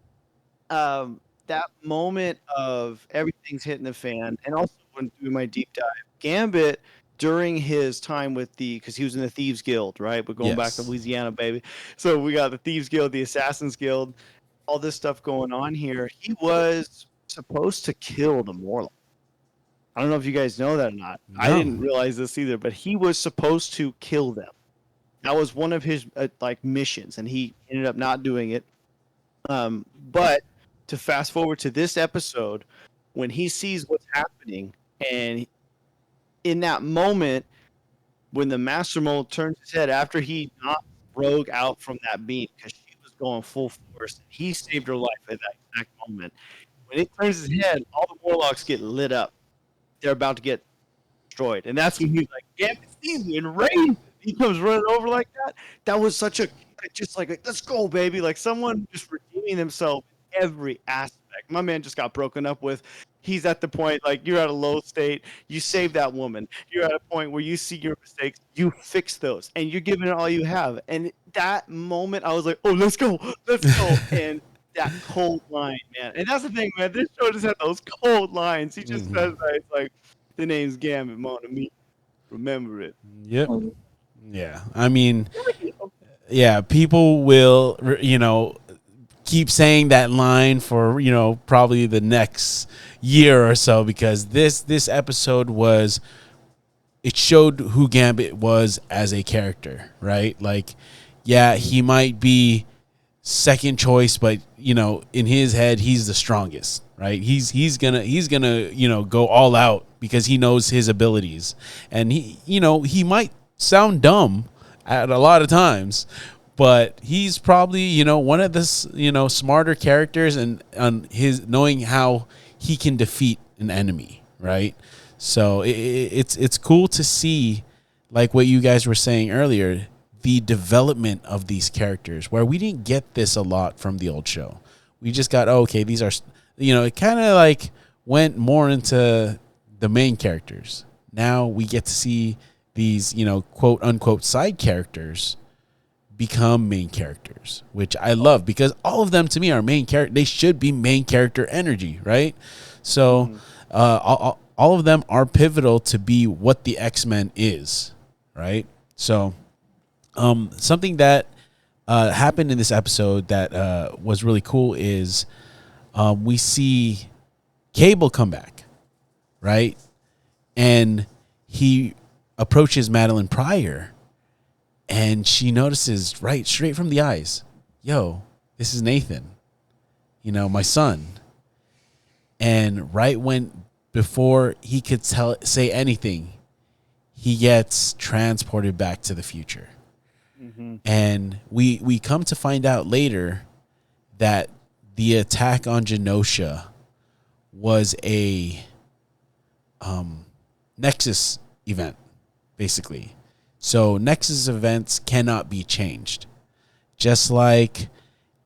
that moment of everything's hitting the fan, and also when doing my deep dive, Gambit during his time with because he was in the Thieves Guild, right? We're going back to Yes. Louisiana, baby. So we got the Thieves Guild, the Assassins Guild, all this stuff going on here. He was supposed to kill the Morlock. I don't know if you guys know that or not. I No. didn't realize this either, but he was supposed to kill them. That was one of his missions, and he ended up not doing it. But to fast forward to this episode, when he sees what's happening, and in that moment, when the Master Mold turns his head after he knocked Rogue out from that beam because she was going full force, he saved her life at that exact moment. When it turns his head, all the Warlocks get lit up. They're about to get destroyed, and that's when he's like, "Gambit sees me and rains." He comes running over like that. That was such a just like let's go, baby! Like someone just redeeming themselves in every aspect. My man just got broken up with. He's at the point like you're at a low state. You save that woman. You're at a point where you see your mistakes. You fix those, and you're giving it all you have. And that moment, I was like, "Oh, let's go, let's go!" And that cold line, man. And that's the thing, man. This show just had those cold lines. He just says that it's like the name's Gambit, mon ami. Remember it. Yep. Yeah. I mean, yeah, people will, keep saying that line for, probably the next year or so because this episode it showed who Gambit was as a character, right? Like, yeah, he might be second choice, but in his head, he's the strongest, right? He's gonna go all out because he knows his abilities, and he might sound dumb at a lot of times, but he's probably one of the smarter characters and his knowing how he can defeat an enemy, right? So it's cool to see, like what you guys were saying earlier, the development of these characters where we didn't get this a lot from the old show. We just got, okay, these are, it kind of like went more into the main characters. Now we get to see these, quote unquote side characters become main characters, which I love because all of them to me are main character. They should be main character energy, right? So all of them are pivotal to be what the X-Men is, right? So something that happened in this episode that was really cool is we see Cable come back, right? And he approaches Madeline Pryor, and she notices right straight from the eyes, yo, this is Nathan, my son. And right before he could say anything, he gets transported back to the future. Mm-hmm. And we come to find out later that the attack on Genosha was a Nexus event, basically. So Nexus events cannot be changed. Just like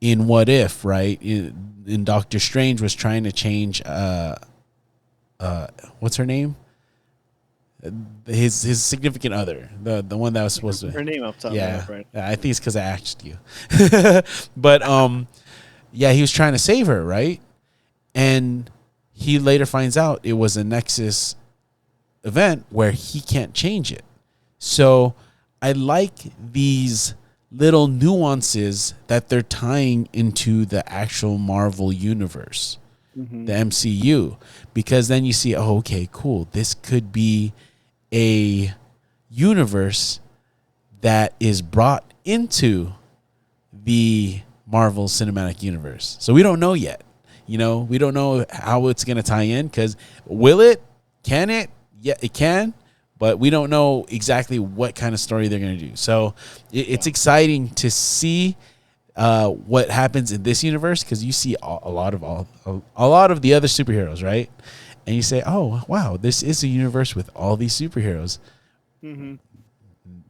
in What If, right? In Doctor Strange was trying to change what's her name? His significant other, the one that was supposed to. Her name up top. Yeah, Right. I think it's because I asked you. But yeah, he was trying to save her, right? And he later finds out it was a Nexus event where he can't change it. So I like these little nuances that they're tying into the actual Marvel universe, the MCU, because then you see, oh, okay, cool. This could be a universe that is brought into the Marvel Cinematic Universe. So we don't know yet. We don't know how it's going to tie in, because will it? Can it? Yeah, it can. But we don't know exactly what kind of story they're going to do. So it's exciting to see what happens in this universe, because you see a lot of the other superheroes, right? And you say, oh, wow, this is a universe with all these superheroes. Mm-hmm.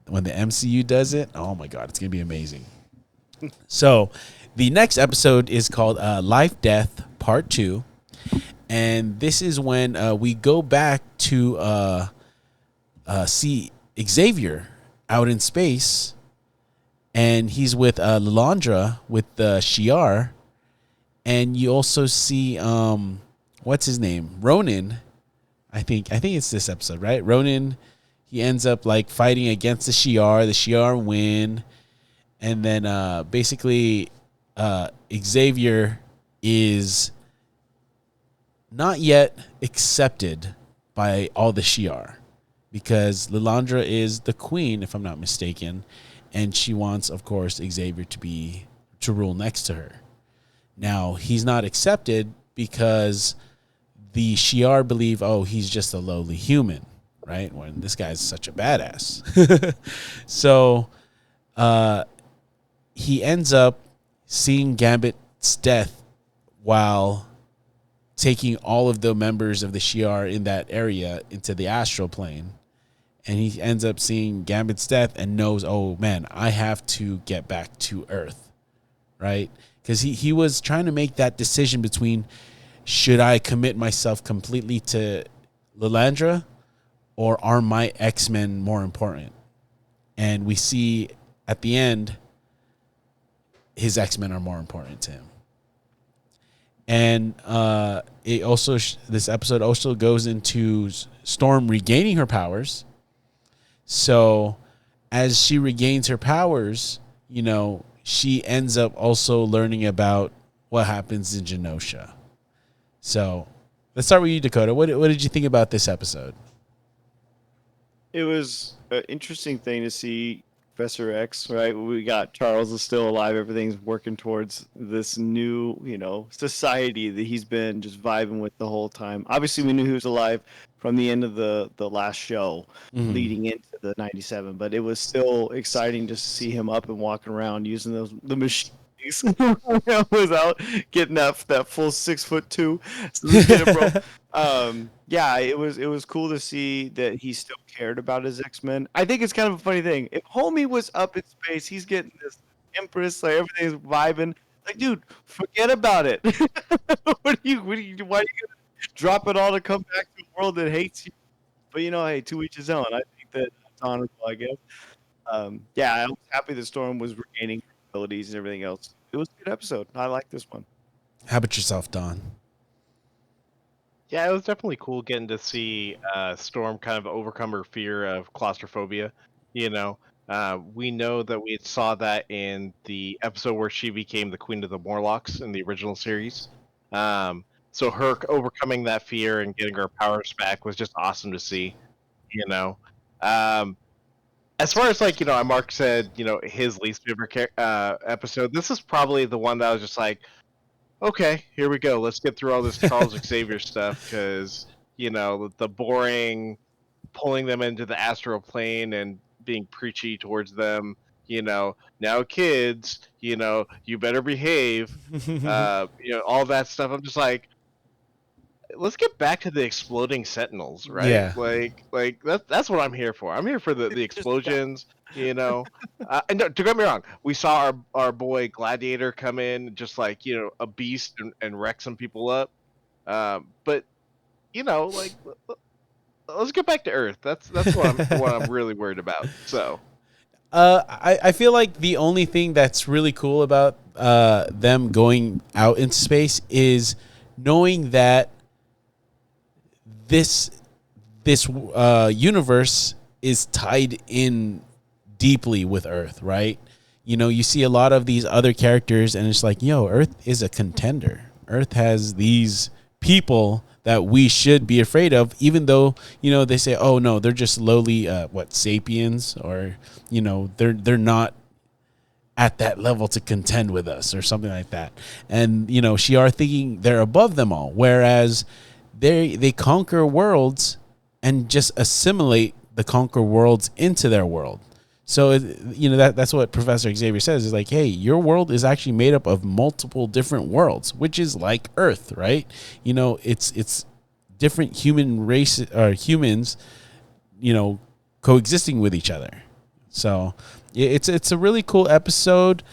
When the MCU does it, oh, my God, it's going to be amazing. So the next episode is called Life, Death, Part 2. And this is when we go back to see Xavier out in space, and he's with Lilandra with Shi'ar, and you also see what's his name, Ronan. I think it's this episode, right? Ronan, he ends up like fighting against the Shi'ar. The Shi'ar win, and then basically Xavier is not yet accepted by all the Shi'ar, because Lilandra is the queen, if I'm not mistaken, and she wants, of course, Xavier to rule next to her. Now, he's not accepted because the Shi'ar believe, oh, he's just a lowly human, right? When this guy's such a badass. So he ends up seeing Gambit's death while taking all of the members of the Shi'ar in that area into the astral plane. And he ends up seeing Gambit's death and knows, oh, man, I have to get back to Earth, right? Because he was trying to make that decision between, should I commit myself completely to Lilandra, or are my X-Men more important? And we see at the end, his X-Men are more important to him. And it also this episode also goes into Storm regaining her powers. So as she regains her powers, she ends up also learning about what happens in Genosha. So let's start with you, Dakota. What did you think about this episode? It was an interesting thing to see Professor X, right? We got Charles is still alive. Everything's working towards this new, society that he's been just vibing with the whole time. Obviously, we knew he was alive from the end of the last show, leading into the 97. But it was still exciting just to see him up and walking around using the machines. Was out getting that full 6'2". So get it, bro. Yeah, it was cool to see that he still cared about his X-Men. I think it's kind of a funny thing. If Homie was up in space, he's getting this Empress, like everything's vibing. Like, dude, forget about it. Why are you gonna drop it all to come back to a world that hates you? But hey, to each his own. I think that's honorable, I guess. Yeah, I was happy the Storm was regaining her abilities and everything else. It was a good episode. I like this one. How about yourself, Don? Yeah, it was definitely cool getting to see Storm kind of overcome her fear of claustrophobia. We know that we saw that in the episode where she became the Queen of the Morlocks in the original series. So her overcoming that fear and getting her powers back was just awesome to see. As far as like Mark said, his least favorite episode. This is probably the one that I was just like, okay, here we go. Let's get through all this Charles Xavier stuff because the boring pulling them into the astral plane and being preachy towards them. Now kids, you better behave. All that stuff. I'm just like, let's get back to the exploding sentinels, right? Yeah. Like that's what I'm here for. I'm here for the Just explosions. And don't get me wrong, we saw our boy Gladiator come in just like a beast and wreck some people up. But like let's get back to Earth. That's what I'm really worried about. So I feel like the only thing that's really cool about them going out into space is knowing that this universe is tied in deeply with Earth, right? You see a lot of these other characters, and it's like, Earth is a contender. Earth has these people that we should be afraid of, even though they say, oh no, they're just lowly sapiens, or they're not at that level to contend with us or something like that. And Shi'ar thinking they're above them all, whereas they conquer worlds and just assimilate the conquer worlds into their world. So that's what Professor Xavier says, is like, hey, your world is actually made up of multiple different worlds, which is like Earth, right? It's different human race or humans, coexisting with each other. So it's a really cool episode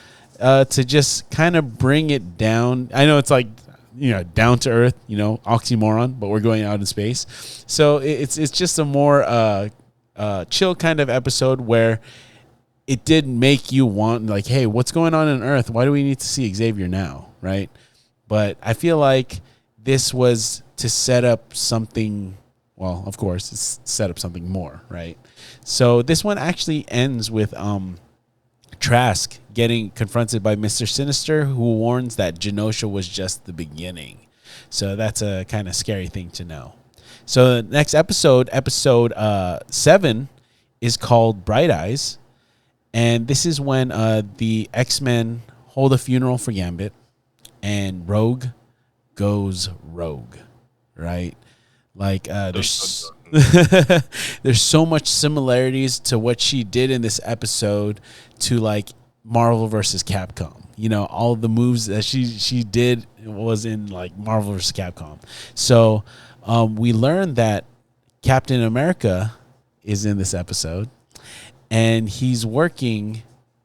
to just kind of bring it down. I know it's like down to earth, oxymoron, but we're going out in space. So it's just a more chill kind of episode where it did make you want, like, hey, what's going on in Earth? Why do we need to see Xavier now, right? But I feel like this was to set up something. Well, of course, it's set up something more, right? So this one actually ends with Trask getting confronted by Mr. Sinister, who warns that Genosha was just the beginning. So that's a kind of scary thing to know. So the next episode 7, is called Bright Eyes. And this is when the X-Men hold a funeral for Gambit, and Rogue goes rogue, right? Like there's there's so much similarities to what she did in this episode to like Marvel versus Capcom. All the moves that she did was in like Marvel versus Capcom. So we learned that Captain America is in this episode, and he's working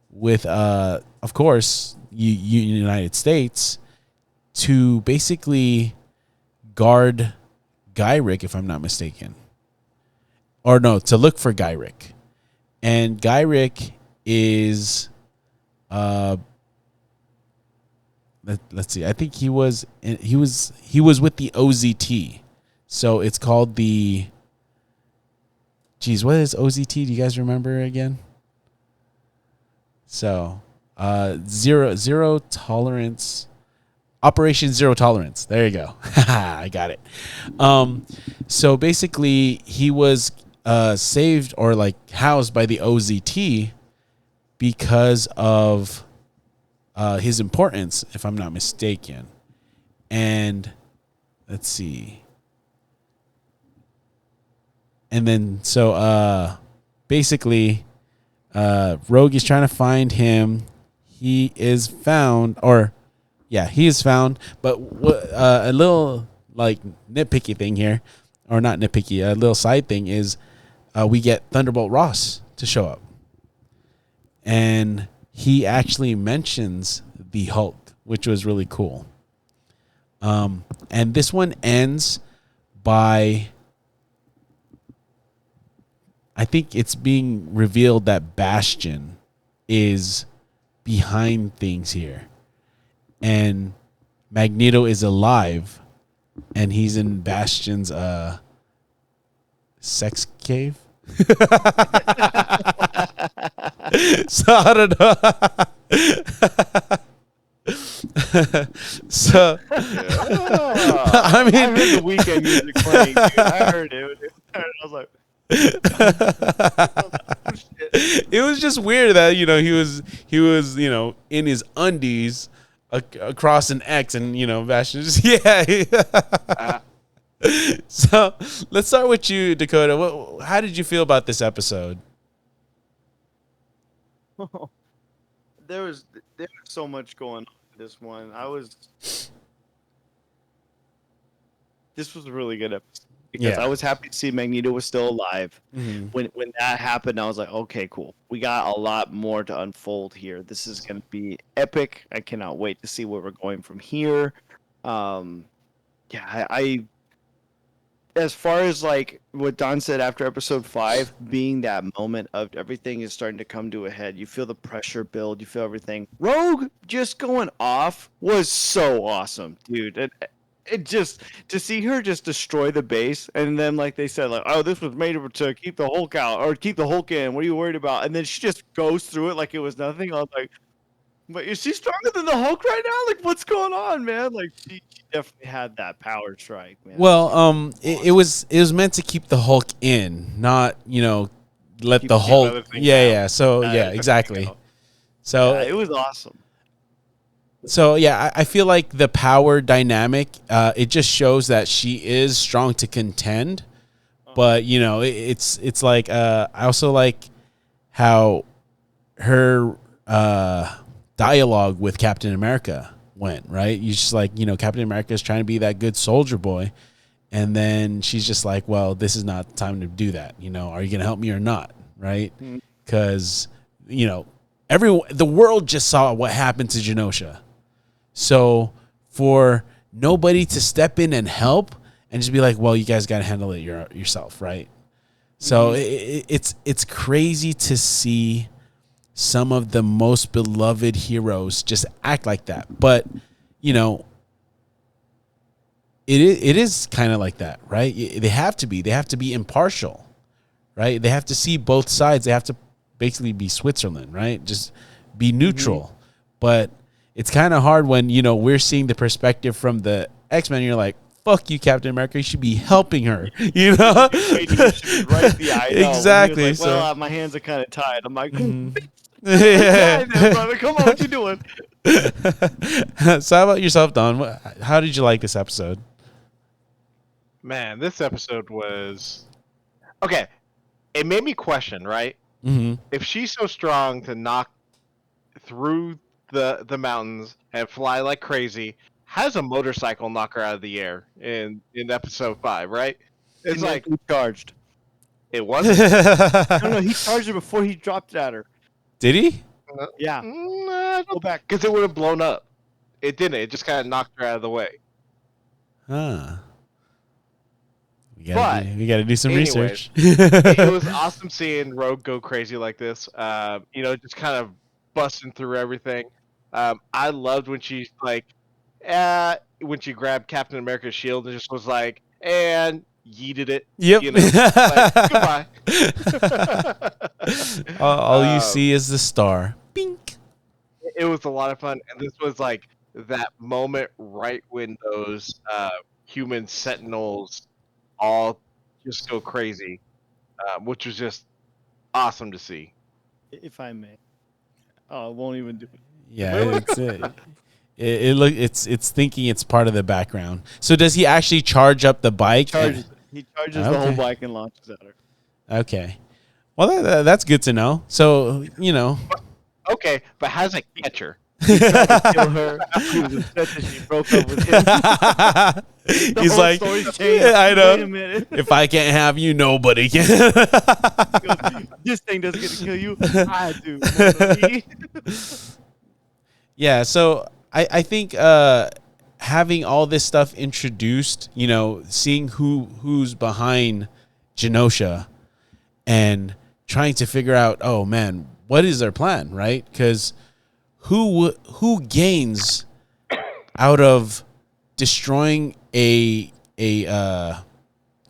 with, of course, United States to basically guard Gyrick, if I'm not mistaken. Or no, to look for Gyrick. And Gyrick is, let's see, I think he was with the OZT. So it's called the, geez, what is OZT? Do you guys remember again? So, zero tolerance, Operation Zero Tolerance. There you go. I got it. So basically, he was saved or like housed by the OZT because of his importance, if I'm not mistaken. And let's see. And then so basically, Rogue is trying to find him. He is found, he is found. But a little like nitpicky thing here, or not nitpicky, a little side thing is we get Thunderbolt Ross to show up. And he actually mentions the Hulk, which was really cool. And this one ends by, I think it's being revealed that Bastion is behind things here. And Magneto is alive, and he's in Bastion's sex cave. So I don't know. So I mean, I heard the Weekend music playing. Dude. I heard it. I was like, It was just weird that he was in his undies across an X, and Bastion just So let's start with you, Dakota. How did you feel about this episode? There was so much going on in this one. This was a really good episode because I was happy to see Magneto was still alive. Mm-hmm. When that happened, I was like, okay, cool. We got a lot more to unfold here. This is going to be epic. I cannot wait to see where we're going from here. I as far as like what Don said after episode 5 being that moment of everything is starting to come to a head, you feel the pressure build, you feel everything. Rogue just going off was so awesome, dude. It just to see her just destroy the base, and then like they said, like, oh, this was made to keep the Hulk out or keep the Hulk in. What are you worried about? And then she just goes through it like it was nothing. I was like, but is she stronger than the Hulk right now? Like, what's going on, man? Like, she definitely had that power strike, man. Well, it was meant to keep the Hulk in, not let the Hulk. Yeah. So exactly. So it was awesome. So I feel like the power dynamic, it just shows that she is strong to contend, but it's like I also like how her dialogue with Captain America went, right? You just like, Captain America is trying to be that good soldier boy. And then she's just like, well, this is not the time to do that. Are you going to help me or not? Right. Because, the world just saw what happened to Genosha. So for nobody to step in and help and just be like, well, you guys got to handle it yourself. Right. So it's crazy to see some of the most beloved heroes just act like that. But, it is kind of like that, right? They have to be impartial, right? They have to see both sides. They have to basically be Switzerland, right? Just be neutral. But it's kind of hard when, we're seeing the perspective from the X-Men. You're like, fuck you, Captain America. You should be helping her, You should be right the eye. Exactly. Like, well, my hands are kind of tied. I'm like, yeah. Brother, come on, what you doing? So how about yourself, Don? How did you like this episode? Man, this episode was okay. It made me question, right? Mm-hmm. If she's so strong to knock through the mountains and fly like crazy, how does a motorcycle knock her out of the air in episode 5, right? It's like he charged. It wasn't. No, he charged her before he dropped it at her. Did he? Yeah. Go back because it would have blown up. It didn't. It just kind of knocked her out of the way. Huh. We gotta do some research. It was awesome seeing Rogue go crazy like this. Just kind of busting through everything. I loved when she when she grabbed Captain America's shield and just was like, and yeeted it. Yep. Goodbye. all you see is the star. Bink. It was a lot of fun, and this was like that moment right when those human sentinels all just go crazy, which was just awesome to see. If I may. Oh, I won't even do it. Yeah, it's thinking it's part of the background. So does he actually charge up the bike? He charges the whole bike and launches at her. Okay. Well, that's good to know. So, Okay, but how's it catch her? He tried to kill her. He was upset that she broke up with him. He's like, I know. Wait a minute. If I can't have you, nobody can. This thing doesn't get to kill you. I do. Yeah, so I think having all this stuff introduced, seeing who's behind Genosha and trying to figure out, oh man, what is their plan, right? Because who gains out of destroying a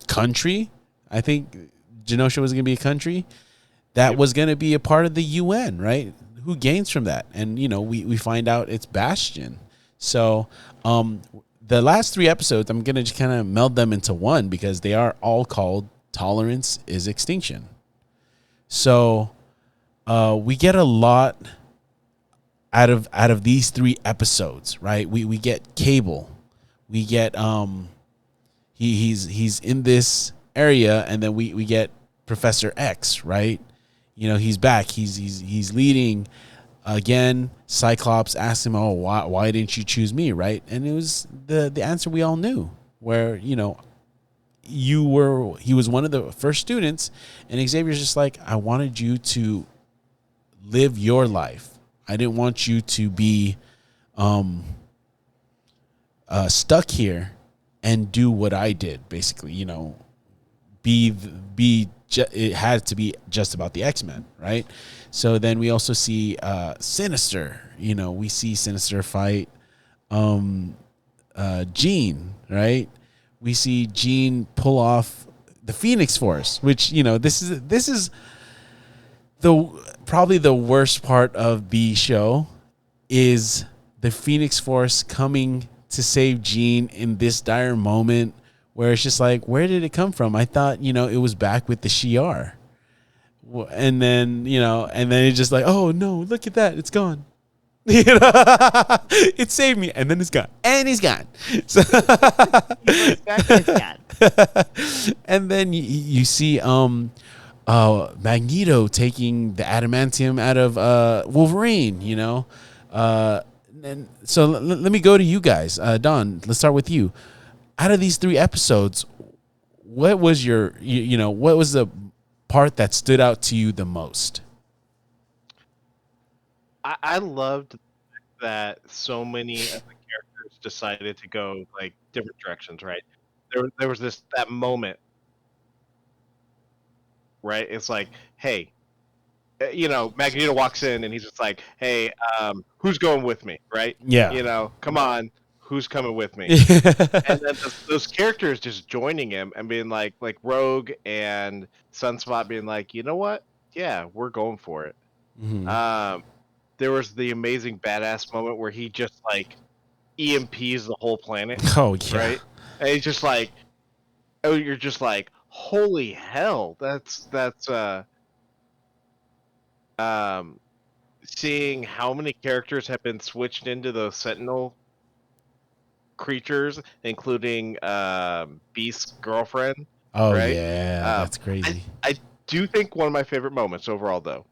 country? I think Genosha was going to be a country that was going to be a part of the UN, right? Who gains from that? And we find out it's Bastion. So the last 3 episodes, I'm going to just kind of meld them into one because they are all called tolerance is extinction. So we get a lot out of these 3 episodes, right? We get Cable, we get he's in this area, and then we get Professor X, right? He's back. He's leading again. Cyclops asked him, "Oh, why didn't you choose me?" Right? And it was the answer we all knew, where he was one of the first students, and Xavier's just like, I wanted you to live your life. I didn't want you to be stuck here and do what I did. Basically, it had to be just about the X-Men, right? So then we also see Sinister. We see Sinister fight Jean, right? We see Jean pull off the Phoenix Force, which this is probably the worst part of the show, is the Phoenix Force coming to save Jean in this dire moment where it's just like, where did it come from? I thought it was back with the Shi'ar, and then it's just like, oh no, look at that, it's gone. It saved me, and then it's gone, and he's gone. So and then you see Magneto taking the adamantium out of Wolverine. And so let me go to you guys. Don, let's start with you. Out of these 3 episodes, what was what was the part that stood out to you the most? I loved that so many of the characters decided to go like different directions, right? There was that moment, right? It's like, hey, Magneto walks in and he's just like, hey, who's going with me, right? Yeah. Come on, who's coming with me? And then those characters just joining him and being like Rogue and Sunspot being like, you know what? Yeah, we're going for it. Mhm. There was the amazing badass moment where he just like EMPs the whole planet, Oh yeah. right? And he's just like, oh, you're just like, holy hell, that's um seeing how many characters have been switched into those Sentinel creatures, including Beast's girlfriend, Oh right? yeah, Um, that's I crazy. I do think one of my favorite moments overall, though,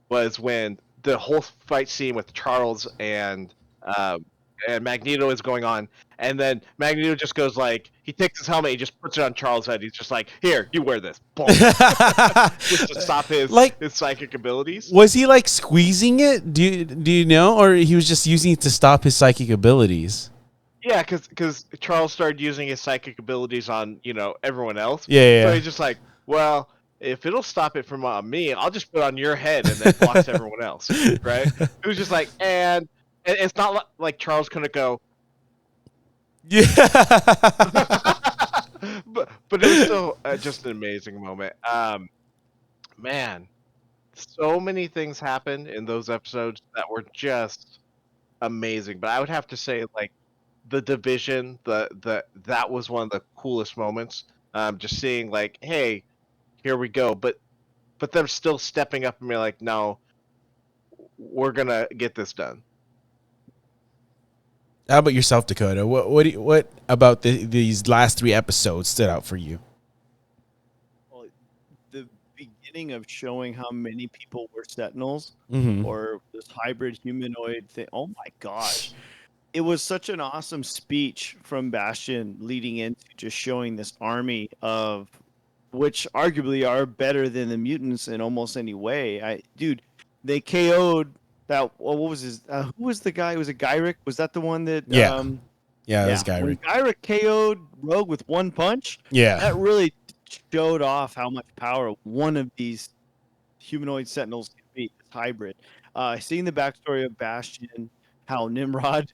was when the whole fight scene with Charles um, and Magneto is going on, and then Magneto just goes like, he takes his helmet, he just puts it on Charles' head, he's just like, here, you wear this, boom, just to stop Like, his psychic abilities. was he like squeezing it? Do you know, or he was just using it to stop his psychic abilities? Yeah, because Charles started using his psychic abilities on everyone else, Yeah, so yeah. he's just like, well, if it'll stop it from me, I'll just put it on your head, and then it blocks everyone else, right? It was just like, and it's not like Charles couldn't go, Yeah. but it was still just an amazing moment. Man, so many things happened in those episodes that were just amazing. But I would have to say, like, the division, that was one of the coolest moments. Just seeing like, hey, here we go, but them still stepping up and be like, no, we're gonna get this done. How about yourself, Dakota? What about these last 3 episodes stood out for you? Well, the beginning of showing how many people were Sentinels Mm-hmm. or this hybrid humanoid thing. Oh my gosh. It was such an awesome speech from Bastion leading into just showing this army of which arguably are better than the mutants in almost any way. Dude, they KO'd that. What was his? Who was the guy? Was it Gyrick? Was that the one that? Yeah. Yeah, Yeah. this guy. When Gyrick KO'd Rogue with one punch, Yeah. that really showed off how much power one of these humanoid sentinels can be. This hybrid. Seeing the backstory of Bastion, how Nimrod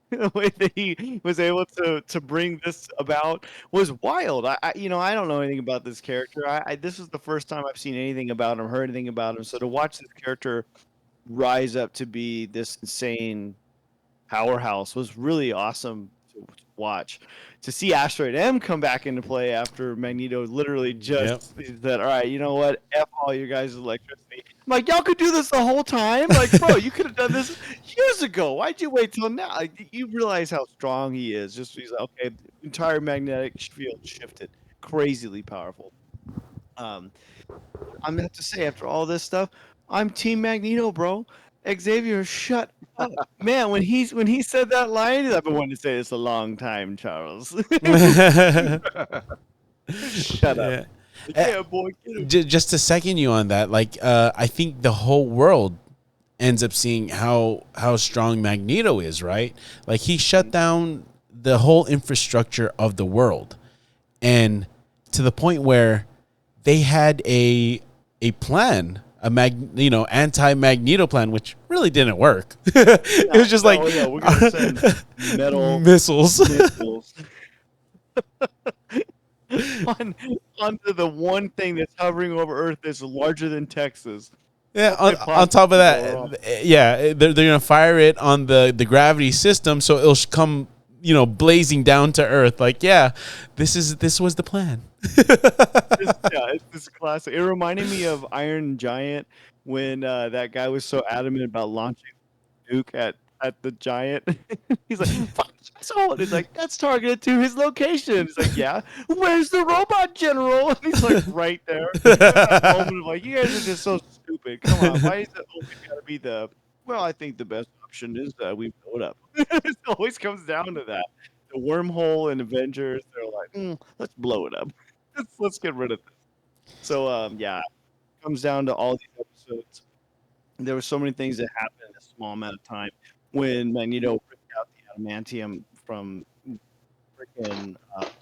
the way that he was able to bring this about was wild. I don't know anything about this character. This is the first time I've seen anything about him, heard anything about him. So to watch this character rise up to be this insane powerhouse was really awesome to watch. To see Asteroid M come back into play after Magneto literally just said, "All right, you know what? F all your guys' electricity." I'm like, y'all could do this the whole time. Like, bro, you could have done this years ago. Why'd you wait till now? Like, you realize how strong he is. Just he's like, okay, the entire magnetic field shifted, crazily powerful. I'm gonna have to say, after all this stuff, I'm Team Magneto, bro. Xavier, shut up, man. When he said that line, I've been wanting to say this a long time, Charles. Shut up. Yeah. Yeah, boy. Get him. Just to second you on that, like I think the whole world ends up seeing how strong Magneto is, right? Like he shut down the whole infrastructure of the world, and to the point where they had a plan, anti-Magneto plan, which really didn't work. It was just we're gonna send metal missiles. onto the one thing that's hovering over Earth that's larger than Texas. Yeah, on top of that, yeah, they're gonna fire it on the gravity system, so it'll come, blazing down to Earth. Like, yeah, this was the plan. It's classic. It reminded me of Iron Giant when that guy was so adamant about launching nuke at the giant. He's like, "Fuck, so it's like that's targeted to his location." He's like, "Yeah, where's the robot general?" And he's like, "Right there." That moment of like, you guys are just so stupid. Come on, why is it always got to be the? Well, I think the best option is that we blow it up. It always comes down to that. The wormhole and Avengers, they're like, let's blow it up. Let's get rid of this. So yeah, it comes down to all these episodes. There were so many things that happened in a small amount of time. When Magneto ripped out the adamantium from freaking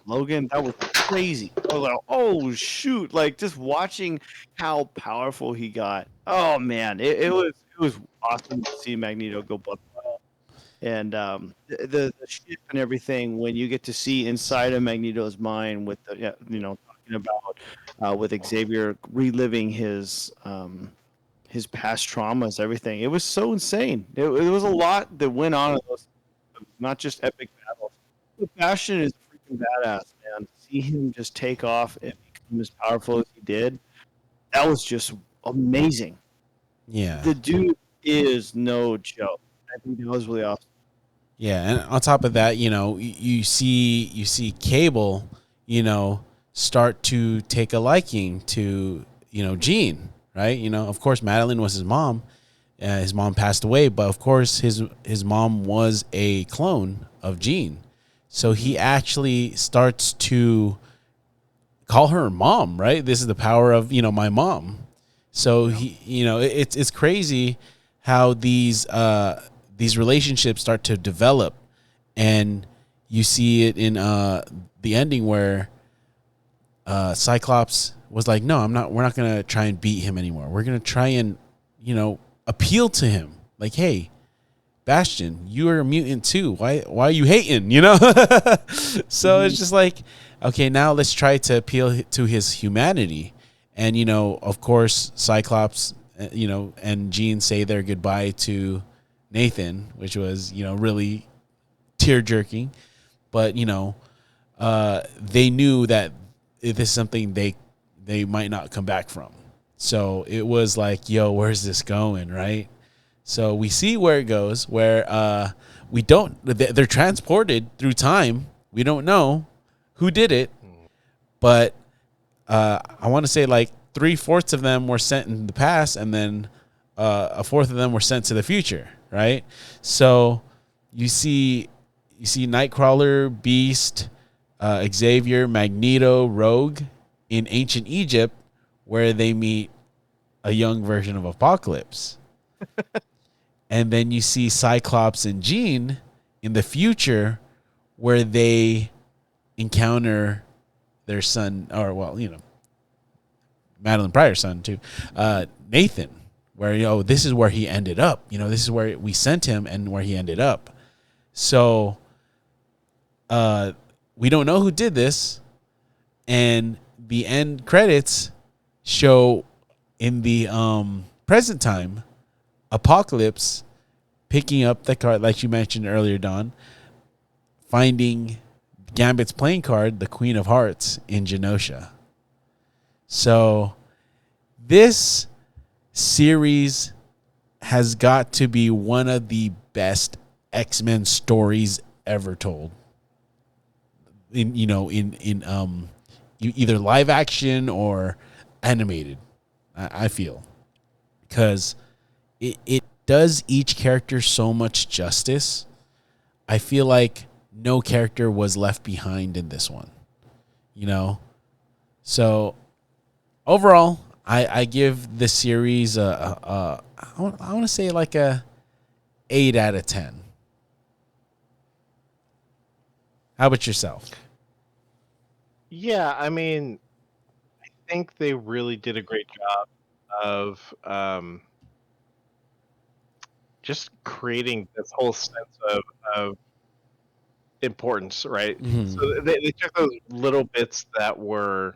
Logan, that was crazy. I was like, oh shoot! Like just watching how powerful he got. Oh man, it was awesome to see Magneto go buck wild. And the ship and everything when you get to see inside of Magneto's mind with the talking about with Xavier reliving his past traumas, everything. It was so insane. It was a lot that went on in those, not just epic battles. Bastion is freaking badass, man. To see him just take off and become as powerful as he did, that was just amazing. Yeah, the dude is no joke. I think that was really awesome. yeah, and on top of that, you see Cable, start to take a liking to Jean. Right, of course, Madeline was his mom. His mom passed away, but of course, his mom was a clone of Jean. So he actually starts to call her mom. Right, this is the power of my mom. So he, it's crazy how these relationships start to develop, and you see it in the ending where Cyclops was like, no, we're not going to try and beat him anymore. We're going to try and, appeal to him. Like, hey, Bastion, you are a mutant too. Why are you hating, So It's just like, okay, now let's try to appeal to his humanity. And, of course, Cyclops, and Jean say their goodbye to Nathan, which was, really tear-jerking. But, they knew that this is something they might not come back from. So it was like, yo, where's this going, right? So we see where it goes, where they're transported through time. We don't know who did it, but I want to say like 3/4 of them were sent in the past, and then a fourth of them were sent to the future, right? So you see Nightcrawler, Beast, Xavier, Magneto, Rogue in ancient Egypt, where they meet a young version of Apocalypse. And then you see Cyclops and Jean in the future, where they encounter their son, or Madeline Pryor's son too, Nathan, where this is where he ended up. This is where we sent him and where he ended up. So we don't know who did this, and the end credits show in the present time Apocalypse picking up the card, like you mentioned earlier, Don, finding Gambit's playing card, the Queen of Hearts, in Genosha. So this series has got to be one of the best X-Men stories ever told. In either live action or animated, I feel, because it does each character so much justice. I feel like no character was left behind in this one, So overall, I give the series I want to say like a 8 out of 10. How about yourself? Yeah, I mean, I think they really did a great job of just creating this whole sense of importance, right? Mm-hmm. So they took those little bits that were,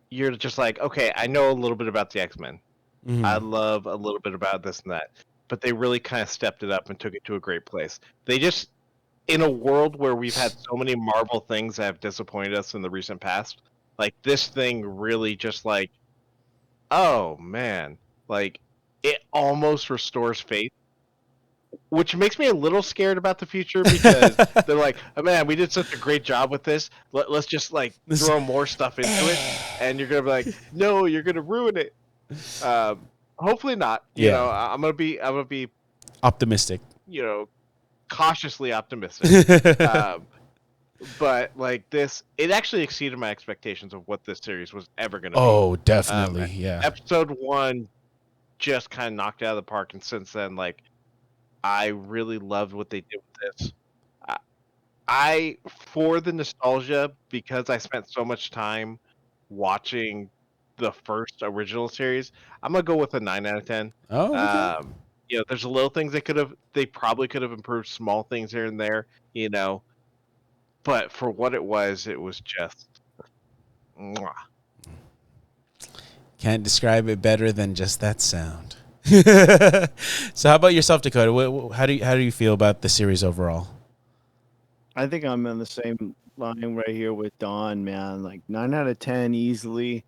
you're just like, okay, I know a little bit about the X-Men. Mm-hmm. I love a little bit about this and that. But they really kind of stepped it up and took it to a great place. They just, in a world where we've had so many Marvel things that have disappointed us in the recent past, like this thing really just like, oh man, like it almost restores faith, which makes me a little scared about the future because they're like, oh man, we did such a great job with this. Let's just like throw more stuff into it, and you're gonna be like, no, you're gonna ruin it. Hopefully not. Yeah. I'm gonna be Optimistic. Cautiously optimistic. But like this, it actually exceeded my expectations of what this series was ever gonna be. Oh, definitely. Yeah. Episode 1 just kind of knocked it out of the park, and since then, like, I really loved what they did with this. For the nostalgia, because I spent so much time watching the first original series, I'm gonna go with a 9 out of 10. Oh, okay. There's a little things they probably could have improved, small things here and there, but for what it was just mwah. Can't describe it better than just that sound. So how about yourself, Dakota? How do you feel about the series overall? I think I'm on the same line right here with Don, man. Like 9 out of 10 easily.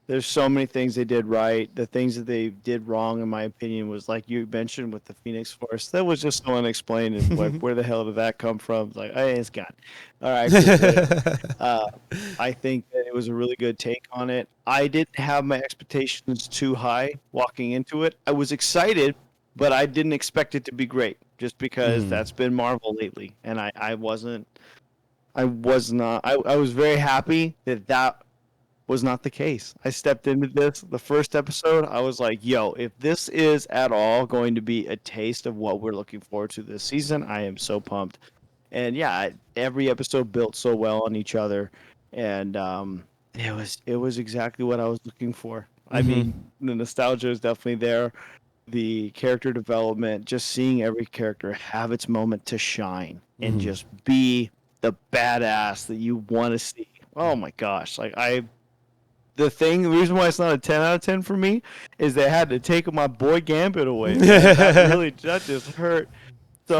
There's so many things they did right. The things that they did wrong, in my opinion, was like you mentioned with the Phoenix Force. That was just so unexplained. And where the hell did that come from? It's like, hey, it's gone. All right. I think that it was a really good take on it. I didn't have my expectations too high walking into it. I was excited, but I didn't expect it to be great just because that's been Marvel lately. And I was very happy that was not the case. I stepped into this, the first episode, I was like, yo, if this is at all going to be a taste of what we're looking forward to this season, I am so pumped. And yeah, every episode built so well on each other, and it was exactly what I was looking for. I mean, the nostalgia is definitely there. The character development, just seeing every character have its moment to shine and just be the badass that you want to see. Oh my gosh. The reason why it's not a 10 out of 10 for me is they had to take my boy Gambit away. That just hurt so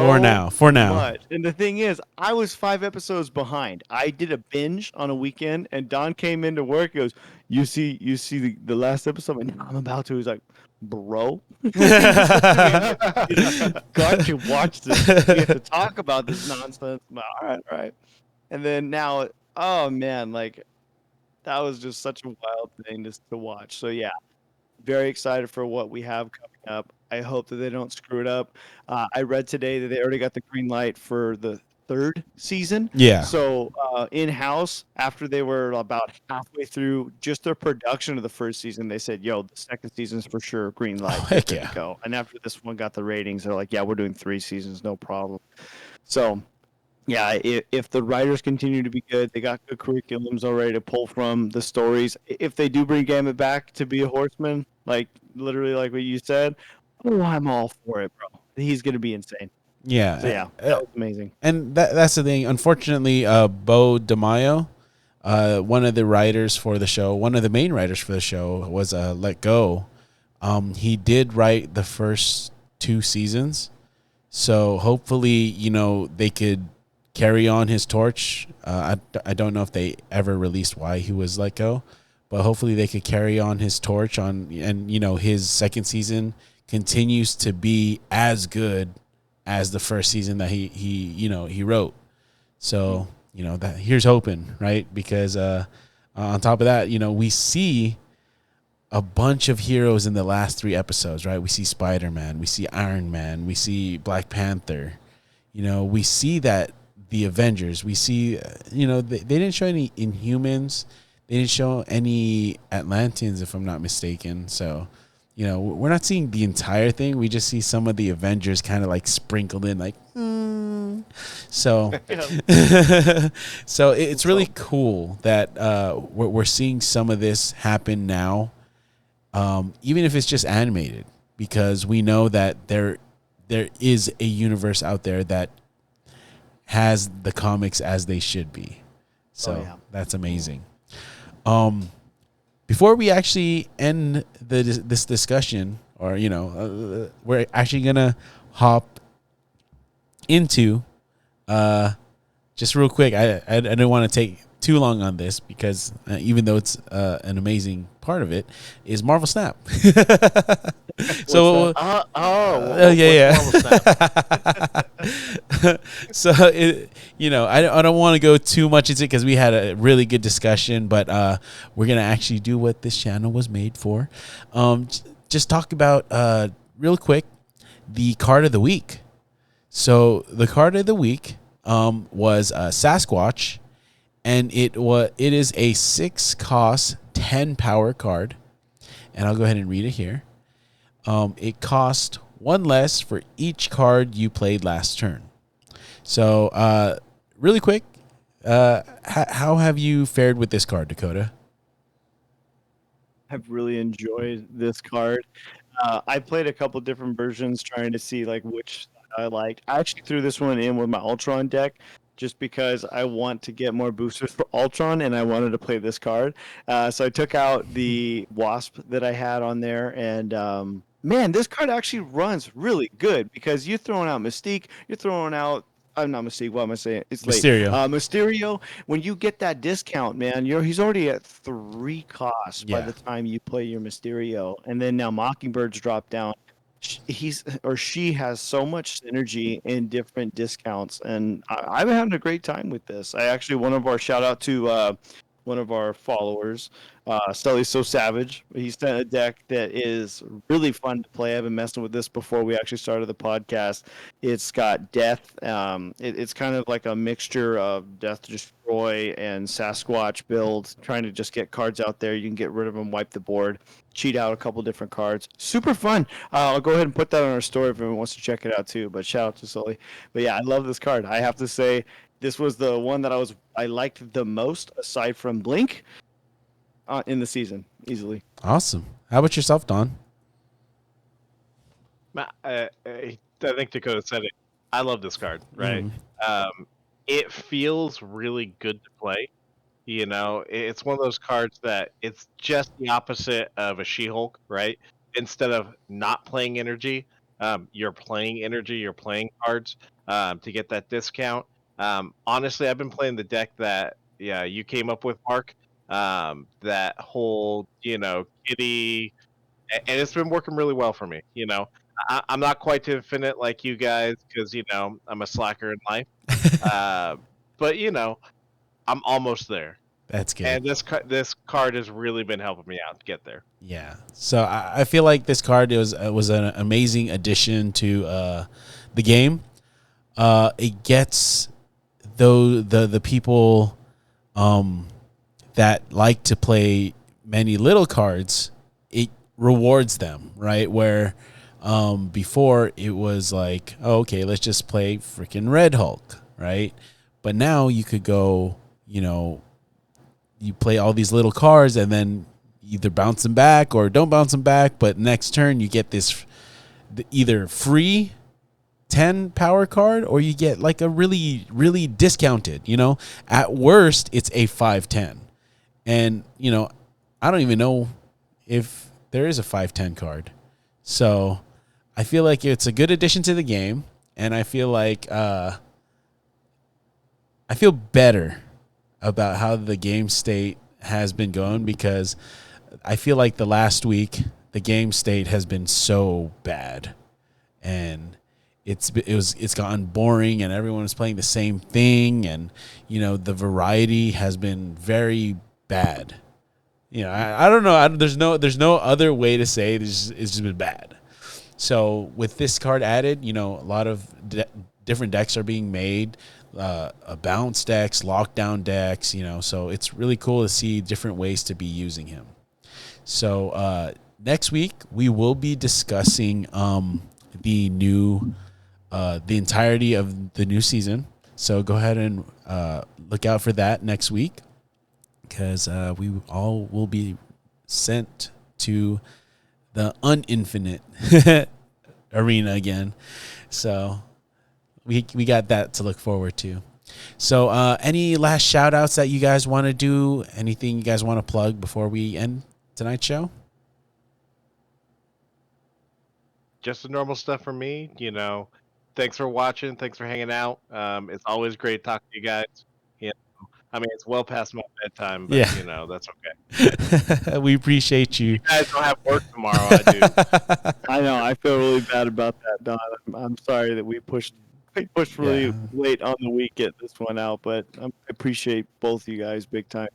for now. much. And the thing is, I was 5 episodes behind. I did a binge on a weekend, and Don came into work. He goes, you see the last episode? And I'm about to. He's like, bro, got to watch this. We have to talk about this nonsense. I'm like, all right. And then now, oh man, like, that was just such a wild thing to watch. So yeah, very excited for what we have coming up. I hope that they don't screw it up. I read today that they already got the green light for the 3rd season. Yeah. So in-house, after they were about halfway through just their production of the 1st season, they said, yo, the 2nd season's for sure green light. Heck yeah. Go. And after this one got the ratings, they're like, yeah, we're doing 3 seasons, no problem. So yeah, if the writers continue to be good, they got good curriculums already to pull from the stories. If they do bring Gambit back to be a horseman, like literally like what you said, oh, I'm all for it, bro. He's going to be insane. Yeah. So yeah, that was amazing. And that's the thing. Unfortunately, Bo DeMaio, one of the writers for the show, one of the main writers for the show, was let go. He did write the first 2 seasons. So hopefully, they could carry on his torch. I don't know if they ever released why he was let go, but hopefully they could carry on his torch and his second season continues to be as good as the first season that he wrote. So, that here's hoping, right? Because on top of that, we see a bunch of heroes in the last 3 episodes, right? We see Spider-Man, we see Iron Man, we see Black Panther. We see that the Avengers, we see, they didn't show any Inhumans. They didn't show any Atlanteans, if I'm not mistaken. So, we're not seeing the entire thing. We just see some of the Avengers kind of like sprinkled in, like, So, so it's really cool that we're seeing some of this happen now, even if it's just animated, because we know that there is a universe out there that has the comics as they should be. So that's amazing. Before we actually end this discussion, or we're actually gonna hop into just real quick. I don't want to take too long on this because even though it's an amazing part of it, is Marvel Snap. So yeah. So I don't want to go too much into it because we had a really good discussion, but we're gonna actually do what this channel was made for. Just talk about real quick the card of the week. So the card of the week was Sasquatch, and it is a 6 cost 10 power card, and I'll go ahead and read it here. It cost 1 less for each card you played last turn. So really quick, how have you fared with this card, Dakota? I've really enjoyed this card. I played a couple different versions trying to see like which I liked. I actually threw this one in with my Ultron deck just because I want to get more boosters for Ultron and I wanted to play this card. So I took out the Wasp that I had on there, and man, this card actually runs really good because you're throwing out Mystique, you're throwing out I'm not Mystique. What am I saying? It's late. Mysterio. Mysterio. When you get that discount, man, he's already at 3 costs by the time you play your Mysterio, and then now Mockingbird's dropped down. She has so much synergy in different discounts, and I've been having a great time with this. I actually shout out to one of our followers, Sully's So Savage. He sent a deck that is really fun to play. I've been messing with this before we actually started the podcast. It's got Death. It's kind of like a mixture of Death Destroy and Sasquatch build, trying to just get cards out there. You can get rid of them, wipe the board, cheat out a couple different cards. Super fun. I'll go ahead and put that on our story if anyone wants to check it out too. But shout out to Sully. But yeah, I love this card. I have to say, this was the one that I liked the most aside from Blink in the season, easily. Awesome. How about yourself, Don? I think Dakota said it. I love this card, right? It feels really good to play. It's one of those cards that it's just the opposite of a She-Hulk, right? Instead of not playing energy, you're playing energy, you're playing cards to get that discount. Honestly, I've been playing the deck that you came up with, Mark. That whole kitty, and it's been working really well for me. I'm not quite to infinite like you guys because I'm a slacker in life. But I'm almost there. That's good. And this card has really been helping me out to get there. Yeah. So I feel like this card was an amazing addition to the game. It gets the people that like to play many little cards. It rewards them, right? Where before it was like, oh, okay, let's just play freaking Red Hulk, right? But now you could go, you play all these little cards and then either bounce them back or don't bounce them back. But next turn you get this either free 10 power card or you get like a really, really discounted, at worst it's a 5/10. And, I don't even know if there is a 5/10 card. So I feel like it's a good addition to the game. And I feel like, I feel better about how the game state has been going, because I feel like the last week the game state has been so bad, and it's gotten boring, and everyone is playing the same thing, and the variety has been very bad. I don't know. There's no other way to say it. It's just been bad. So with this card added, a lot of different decks are being made. Bounce decks, lockdown decks, so it's really cool to see different ways to be using him. So next week we will be discussing the entirety of the new season. So go ahead and look out for that next week, because we all will be sent to the uninfinite arena again. So we got that to look forward to. So any last shout outs that you guys want to do? Anything you guys want to plug before we end tonight's show? Just the normal stuff for me. Thanks for watching. Thanks for hanging out. It's always great talking to you guys. I mean, it's well past my bedtime, but that's okay. We appreciate you. You guys don't have work tomorrow. I do. I know. I feel really bad about that, Don. I'm sorry that we pushed really late on the week get this one out, but I appreciate both of you guys big time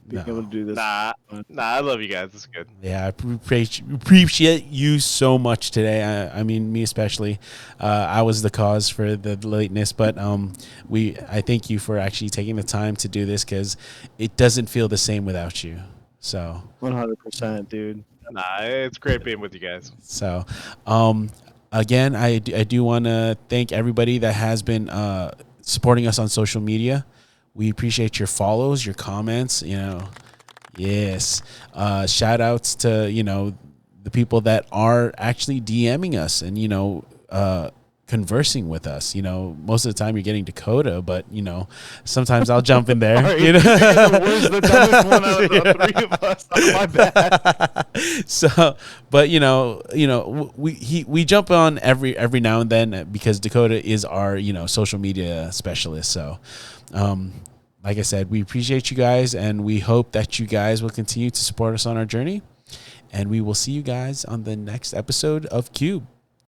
being able to do this. Nah, I love you guys. It's good. Yeah, I appreciate you so much today. I mean, me especially. I was the cause for the lateness, but I thank you for actually taking the time to do this, because it doesn't feel the same without you. So 100%, dude. Nah, it's great being with you guys. So, again, I do want to thank everybody that has been supporting us on social media. We appreciate your follows, your comments, Yes. Shout outs to, the people that are actually DMing us and, conversing with us. Most of the time you're getting Dakota, but, sometimes I'll jump in there. Sorry. Where's the dumbest one out of the three of us? Oh, my bad. So, but we jump on every now and then, because Dakota is our social media specialist. So, like I said, we appreciate you guys, and we hope that you guys will continue to support us on our journey. And we will see you guys on the next episode of Cube.